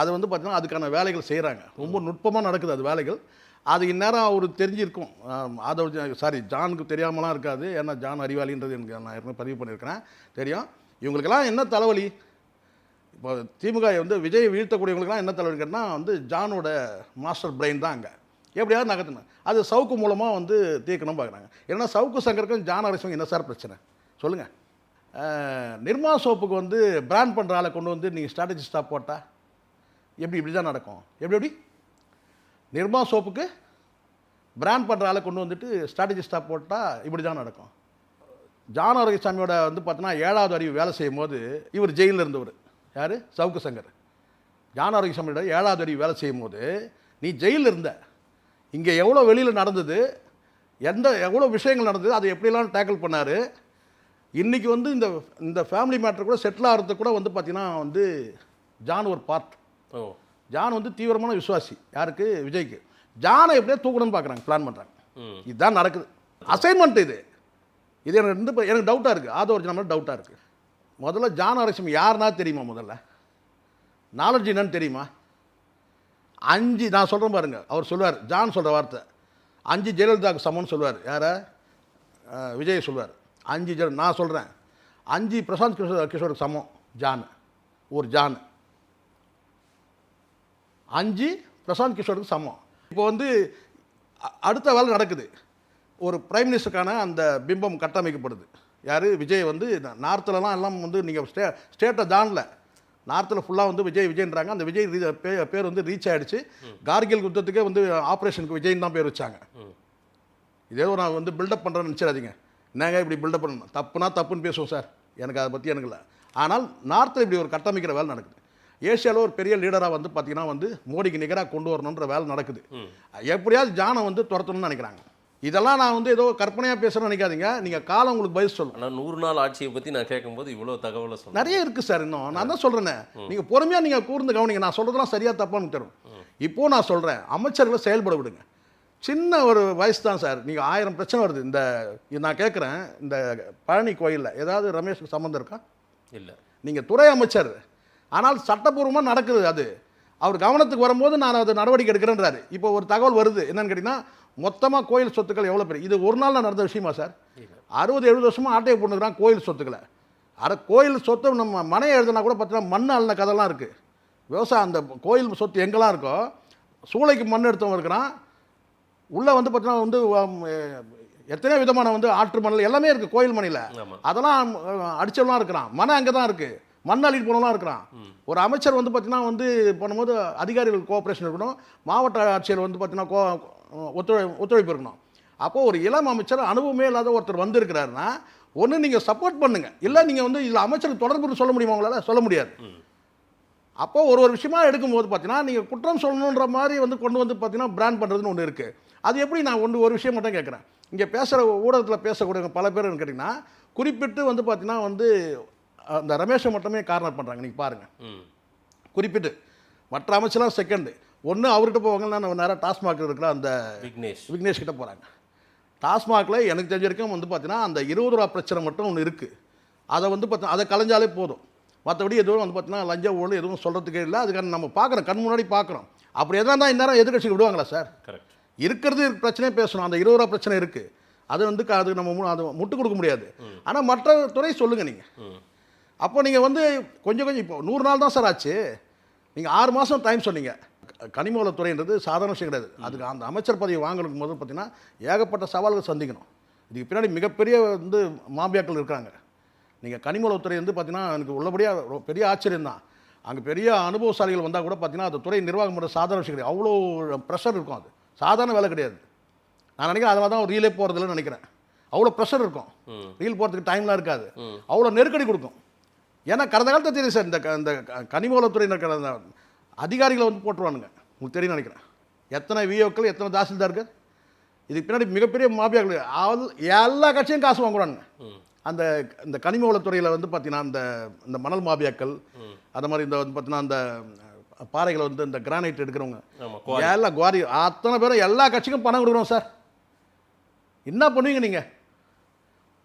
அது வந்து பார்த்தீங்கன்னா அதுக்கான வேலைகள் செய்கிறாங்க. ரொம்ப நுட்பமாக நடக்குது அது வேலைகள். அது இந்நேரம் அவருக்கு தெரிஞ்சிருக்கும். ஜானுக்கு தெரியாமலாம் இருக்காது. ஏன்னா ஜான் அறிவாளின்றது எனக்கு நான் ஏற்கனவே பதிவு பண்ணியிருக்கிறேன், தெரியும். இவங்களுக்கெல்லாம் என்ன தலைவலி? இப்போ திமுக வந்து விஜய் வீழ்த்தக்கூடியவங்களுக்குலாம் என்ன தலைவலி கேட்டால் வந்து ஜானோட மாஸ்டர் பிரெயின் தான் அங்கே எப்படியாவது நகர்த்தணும். அது சவுக்கு மூலமாக வந்து தீர்க்கணும் பார்க்குறாங்க. ஏன்னா சவுக்கு சங்கருக்கும் ஜான் அரசுக்கும் என்ன சார் பிரச்சனை சொல்லுங்கள்? நிர்மா சோப்புக்கு வந்து பிராண்ட் பண்ணுற ஆளை கொண்டு வந்து நீங்கள் ஸ்ட்ராட்டஜிஸ்டாக போட்டால் இப்படி தான் நடக்கும். எப்படி நிர்மா சோப்புக்கு பிராண்ட் பண்ணுற ஆளை கொண்டு வந்துட்டு ஸ்ட்ராட்டஜிஸ்டாக போட்டால் இப்படி தான் நடக்கும். ஜான் ஆரோக்கியசாமியோட வந்து பார்த்தீங்கன்னா 7வது அறிவு வேலை செய்யும் போது இவர் ஜெயிலில் இருந்தவர். யார்? சவுக்கு சங்கர். ஜான் ஆரோக்கியசாமியோட 7வது அறிவு வேலை செய்யும் போது நீ ஜெயிலில் இருந்த, இங்கே எவ்வளோ வெளியில் நடந்தது, எவ்வளோ விஷயங்கள் நடந்தது, அதை எப்படிலாம் டேக்கிள் பண்ணார். இன்றைக்கி வந்து இந்த ஃபேமிலி மேட்டர் கூட செட்டில் ஆகிறதுக்கு கூட வந்து பார்த்திங்கன்னா வந்து ஜான் ஒரு பார்ட். ஜான் வந்து தீவிரமான விசுவாசி. யாருக்கு? விஜய்க்கு. ஜானை எப்படியே தூக்கணும்னு பார்க்குறாங்க, பிளான் பண்ணுறாங்க. இதுதான் நடக்குது. அசைன்மெண்ட் இது எனக்கு டவுட்டாக இருக்குது. ஆதவர்ஜுனா டவுட்டாக இருக்குது. முதல்ல ஜான் ஆரோக்கியம் யாருன்னா தெரியுமா? முதல்ல நாலேஜ் என்னன்னு தெரியுமா? 5 நான் சொல்கிறேன் பாருங்கள். அவர் சொல்லுவார், ஜான் சொல்கிற வார்த்தை 5 ஜெயலலிதாவுக்கு சமம்னு சொல்லுவார். யாரை? விஜய் சொல்லுவார் 5 நான் சொல்கிறேன் 5 பிரசாந்த் கிஷோருக்கு சமம் ஜான். ஒரு ஜான் 5 பிரசாந்த் கிஷோருக்கு சமம். இப்போ வந்து அடுத்த வேலை நடக்குது. ஒரு பிரைம் மினிஸ்டருக்கான அந்த பிம்பம் கட்டமைக்கப்படுது. யார்? விஜய் வந்து நார்த்துலலாம் எல்லாம் வந்து நீங்கள் ஸ்டேட்டை தாண்டல, நார்த்தில் ஃபுல்லாக வந்து விஜய்ன்றாங்க. அந்த விஜய் பேர் வந்து ரீச் ஆகிடுச்சு. கார்கில் யுத்தத்துக்கே வந்து ஆப்ரேஷனுக்கு விஜய்ன்னு தான் பேர் வச்சாங்க. இதே நான் வந்து பில்டப் பண்ணுறேன்னு நினச்சிடாதீங்க. என்னங்க இப்படி பில்டப் பண்ணணும்? தப்புனா தப்புன்னு பேசுவோம் சார், எனக்கு அதை பற்றி எனக்கு இல்லை. ஆனால் நார்த்தில் இப்படி ஒரு கட்டமைக்கிற வேலை நடக்குது. ஏஷியாவில் ஒரு பெரிய லீடராக வந்து பார்த்திங்கன்னா வந்து மோடிக்கு நிகராக கொண்டு வரணுன்ற வேலை நடக்குது. எப்படியாவது ஜானை வந்து துரத்தணும்னு நினைக்கிறாங்க. இதெல்லாம் நான் வந்து ஏதோ கற்பனையாக பேசுகிறேன்னு நினைக்காதீங்க. நீங்கள் காலம் உங்களுக்கு பதில் சொல்லணும். ஆனால் 100 நாள் ஆட்சியை பற்றி நான் கேட்கும்போது இவ்வளோ தகவலை சொல்ல நிறைய இருக்குது சார். இன்னும் நான் தான் சொல்கிறேன்னே, நீங்கள் பொறுமையாக நீங்கள் கூர்ந்து கவனிங்க. நான் சொல்கிறதுலாம் சரியாக தப்பான்னு தரும். இப்போது நான் சொல்கிறேன், அமைச்சர்களை செயல்பட விடுங்க. சின்ன ஒரு வயசு தான் சார். நீங்கள் 1000 பிரச்சனை வருது. நான் கேட்குறேன், இந்த பழனி கோயிலில் ஏதாவது ரமேஷுக்கு சம்மந்தம் இருக்கா? இல்லை. நீங்கள் துறை அமைச்சர், ஆனால் சட்டப்பூர்வமாக நடக்குது. அது அவர் கவனத்துக்கு வரும்போது நான் அது நடவடிக்கை எடுக்கிறேன்றாரு. இப்போ ஒரு தகவல் வருது, என்னன்னு கேட்டிங்கன்னா மொத்தமாக கோயில் சொத்துக்கள் எவ்வளோ பெரிய, இது ஒரு நாளில் நடந்த விஷயமா சார்? 60-70 வருஷமாக ஆட்டையை போட்டுக்கிறான் கோயில் சொத்துக்களை. கோயில் சொத்தை நம்ம மனையை எழுதுனா கூட பார்த்தீங்கன்னா மண் அள்ளின கதைலாம் இருக்குது. விவசாயம் அந்த கோயில் சொத்து எங்கெல்லாம் இருக்கோ, சூளைக்கு மண் எடுத்தவங்க இருக்கிறான். உள்ளே வந்து பார்த்தீங்கன்னா வந்து எத்தனையோ விதமான வந்து ஆற்று மணல் எல்லாமே இருக்குது கோயில் மனையில். அதெல்லாம் அடிச்சவெல்லாம் இருக்கிறான். மனை அங்கே தான் இருக்குது. மண் அள்ளிட்டு போனவெல்லாம் இருக்கிறான். ஒரு அமைச்சர் வந்து பார்த்தீங்கன்னா வந்து பண்ணும்போது அதிகாரிகள் கோஆப்ரேஷன் இருக்கணும். மாவட்ட ஆட்சியர் வந்து பார்த்தீங்கன்னா ஒத்துழைப்பு இருக்கணும். அப்போது ஒரு இளம் அமைச்சர், அனுபவமே இல்லாத ஒருத்தர் வந்திருக்கிறாருன்னா ஒன்று நீங்கள் சப்போர்ட் பண்ணுங்கள், இல்லை நீங்கள் வந்து இதில் அமைச்சருக்கு தொடர்புன்னு சொல்ல முடியுமா? உங்களால் சொல்ல முடியாது. அப்போ ஒரு விஷயமா எடுக்கும்போது பார்த்தீங்கன்னா நீங்கள் குற்றம் சொல்லணுன்ற மாதிரி வந்து கொண்டு வந்து பார்த்தீங்கன்னா பிராண்ட் பண்ணுறதுன்னு ஒன்று இருக்குது. அது எப்படி நான் ஒரு விஷயம் மட்டும் கேட்குறேன். இங்கே பேசுகிற ஊடகத்தில் பேசக்கூடிய பல பேர் கேட்டிங்கன்னா குறிப்பிட்டு வந்து பார்த்தீங்கன்னா வந்து அந்த ரமேஷை மட்டுமே கார்னர் பண்ணுறாங்க. நீங்கள் பாருங்கள், குறிப்பிட்டு மற்ற அமைச்சர்லாம் செகண்டு. ஒன்று அவர்கிட்ட போவாங்க, நான் நேராக டாஸ்மாக் இருக்கிற அந்த விக்னேஷ் கிட்ட போகிறாங்க. டாஸ்மாகில் எனக்கு தெரிஞ்ச வரைக்கும் வந்து பார்த்தீங்கன்னா அந்த 20 ரூபா பிரச்சனை மட்டும் ஒன்று இருக்குது. அதை வந்து பார்த்தீங்கன்னா அதை கலைஞ்சாலே போதும். மற்றபடி எதுவும் வந்து பார்த்தீங்கன்னா லஞ்ச ஊழல் எதுவும் சொல்கிறதுக்கே இல்லை. அதுக்கான நம்ம பார்க்குறோம், கண் முன்னாடி பார்க்குறோம். அப்படி எதாவது தான் இந்நேரம் எதிர்கட்சிக்கு விடுவாங்களா சார்? கரெக்ட். இருக்கிறது பிரச்சனையே பேசணும். அந்த 20 ரூபா பிரச்சனை இருக்குது, அது வந்து அது நம்ம அது முட்டு கொடுக்க முடியாது. ஆனால் மற்ற துறை சொல்லுங்கள் நீங்கள். அப்போ நீங்கள் வந்து கொஞ்சம் இப்போ 100 நாள் தான் சார் ஆச்சு. நீங்கள் 6 மாதம் டைம் சொன்னீங்க. கனிம வளத்துறைன்றது சாதாரண விஷயம் கிடையாது. அதுக்கு அந்த அமைச்சர் பதவி வாங்கறதுக்கு முதல் பார்த்தீங்கன்னா ஏகப்பட்ட சவால்கள் சந்திக்கணும். இதுக்கு பின்னாடி மிகப்பெரிய வந்து மாபியாக்கள் இருக்காங்க. நீங்கள் கனிம வளத்துறை வந்து பார்த்தீங்கன்னா எனக்கு உள்ளபடியாக பெரிய ஆச்சரியம் தான். அங்கே பெரிய அனுபவசாலிகள் வந்தால் கூட பார்த்தீங்கன்னா அந்த துறை நிர்வாகம் பண்ணுற சாதாரண விஷயம் கிடையாது. அவ்வளோ ப்ரெஷர் இருக்கும். அது சாதாரண வேலை கிடையாது. நான் நினைக்கிறேன் அதனால தான் ரீலே போகிறதில்லன்னு நினைக்கிறேன். அவ்வளோ ப்ரெஷர் இருக்கும். ரீல் போகிறதுக்கு டைம்லாம் இருக்காது. அவ்வளோ நெருக்கடி கொடுக்கும். ஏன்னா கடந்த காலத்தை தெரியும் சார், இந்த கனிம வளத்துறையில் இருக்கிற அந்த அதிகாரிகளை வந்து போட்டுருவானுங்க. உங்களுக்கு தெரியும் நினைக்கிறேன். எத்தனை விஓக்கள், எத்தனை தாசில்தார்கள், இதுக்கு பின்னாடி மிகப்பெரிய மாபியாக்கள் எல்லா கட்சியும் காசு வாங்குறானுங்க. அந்த இந்த கனிம வளத்துறையில் வந்து பார்த்தீங்கன்னா இந்த மணல் மாபியாக்கள், அந்த மாதிரி இந்த வந்து பார்த்தீங்கன்னா அந்த பாறைகளை வந்து இந்த கிரானைட் எடுக்கிறவங்க எல்லாம் குவாரி அத்தனை பேரும் எல்லா கட்சிக்கும் பணம் கொடுக்குறோம் சார். என்ன பண்ணுவீங்க நீங்கள்?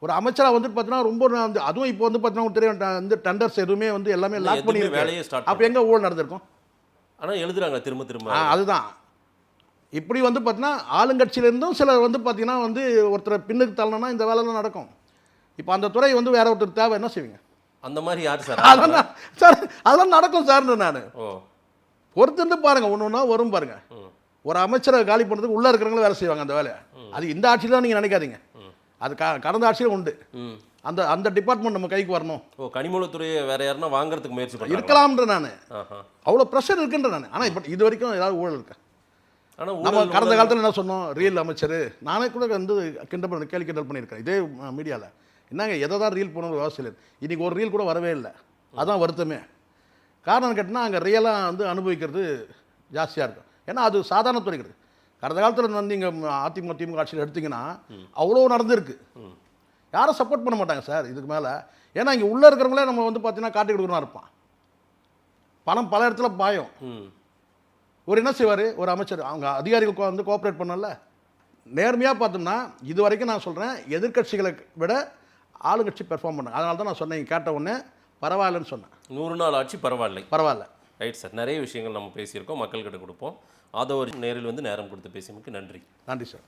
ஒரு அமைச்சராக வந்து பார்த்தீங்கன்னா ரொம்ப அதுவும் இப்போ வந்து பார்த்தீங்கன்னா தெரியும் வந்து டெண்டர்ஸ் எதுவுமே வந்து எல்லாமே லாக் பண்ணியிருக்காங்க. அப்போ எங்கே ஊழல் நடந்திருக்கும்? ஆனால் எழுதுறாங்க திரும்ப திரும்ப. அதுதான் இப்படி வந்து பார்த்தீங்கன்னா ஆளுங்கட்சியிலேருந்தும் சிலர் வந்து பார்த்தீங்கன்னா வந்து ஒருத்தரை பின்னுக்கு தள்ளணும்னா இந்த வேலைலாம் நடக்கும். இப்போ அந்த துறை வந்து வேற ஒருத்தர் தேவை, என்ன செய்வீங்க? அந்த மாதிரி யார் சார்? அதெல்லாம் சார் அதெல்லாம் நடக்கும் சார்னு நான் பொறுத்திருந்து பாருங்கள். ஒன்று ஒன்றா வரும் பாருங்கள். ஒரு அமைச்சரை காலி பண்ணுறதுக்கு உள்ளே இருக்கிறவங்களும் வேலை செய்வாங்க அந்த வேலையை. அது இந்த ஆட்சியில் தான் நீங்கள் நினைக்காதீங்க. அது கடந்த ஆட்சியில் உண்டு. அந்த அந்த டிபார்ட்மெண்ட் நம்ம கைக்கு வரணும். கனிமூலத்துறையை வேற யாருன்னா வாங்குறதுக்கு முயற்சி பண்ணி இருக்கலாம்ன்ற நான் அவ்வளோ ப்ரெஷர் இருக்குன்ற நான். ஆனால் இப்போ இது வரைக்கும் ஏதாவது ஊழல் இருக்கேன். ஆனால் நம்ம கடந்த காலத்தில் என்ன சொன்னோம்? ரீல் அமைச்சர் நானே கூட வந்து கேள்வி கிண்டல் பண்ணியிருக்கேன் இதே மீடியாவில். என்னங்க எதை தான் ரீல் போகணும்னு விவசாயம் இல்லை. இன்றைக்கி ஒரு ரீல் கூட வரவே இல்லை. அதான் வருத்தமே. காரணம் கேட்டால் அங்கே ரியலாக வந்து அனுபவிக்கிறது ஜாஸ்தியாக இருக்கும். ஏன்னா அது சாதாரண துறை கிடையாது. கடந்த காலத்தில் வந்து இங்கே அதிமுக திமுக ஆட்சியில் எடுத்திங்கன்னா அவ்வளோ நடந்திருக்கு. யாரும் சப்போர்ட் பண்ண மாட்டாங்க சார் இதுக்கு மேலே. ஏன்னா இங்கே உள்ளே இருக்கிறவங்களே நம்ம வந்து பார்த்தீங்கன்னா காட்டி கொடுக்கணும் இருப்பான். பணம் பல இடத்துல பாயும். ஒரு என்ன செய்வார் ஒரு அமைச்சர், அவங்க அதிகாரிகள் வந்து கோஆப்ரேட் பண்ணல. நேர்மையாக பார்த்தோம்னா இது வரைக்கும் நான் சொல்கிறேன், எதிர்கட்சிகளை விட ஆளுங்கட்சி பெர்ஃபார்ம் பண்ணாங்க. அதனால தான் நான் சொன்னேன், கேட்ட உடனே பரவாயில்லன்னு சொன்னேன். 100 நாள் ஆட்சி பரவாயில்ல. ரைட் சார், நிறைய விஷயங்கள் நம்ம பேசியிருக்கோம், மக்கள்கிட்ட கொடுப்போம். அதை ஒரு நேரில் வந்து நேரம் கொடுத்து பேசியமைக்கு நன்றி. நன்றி சார்.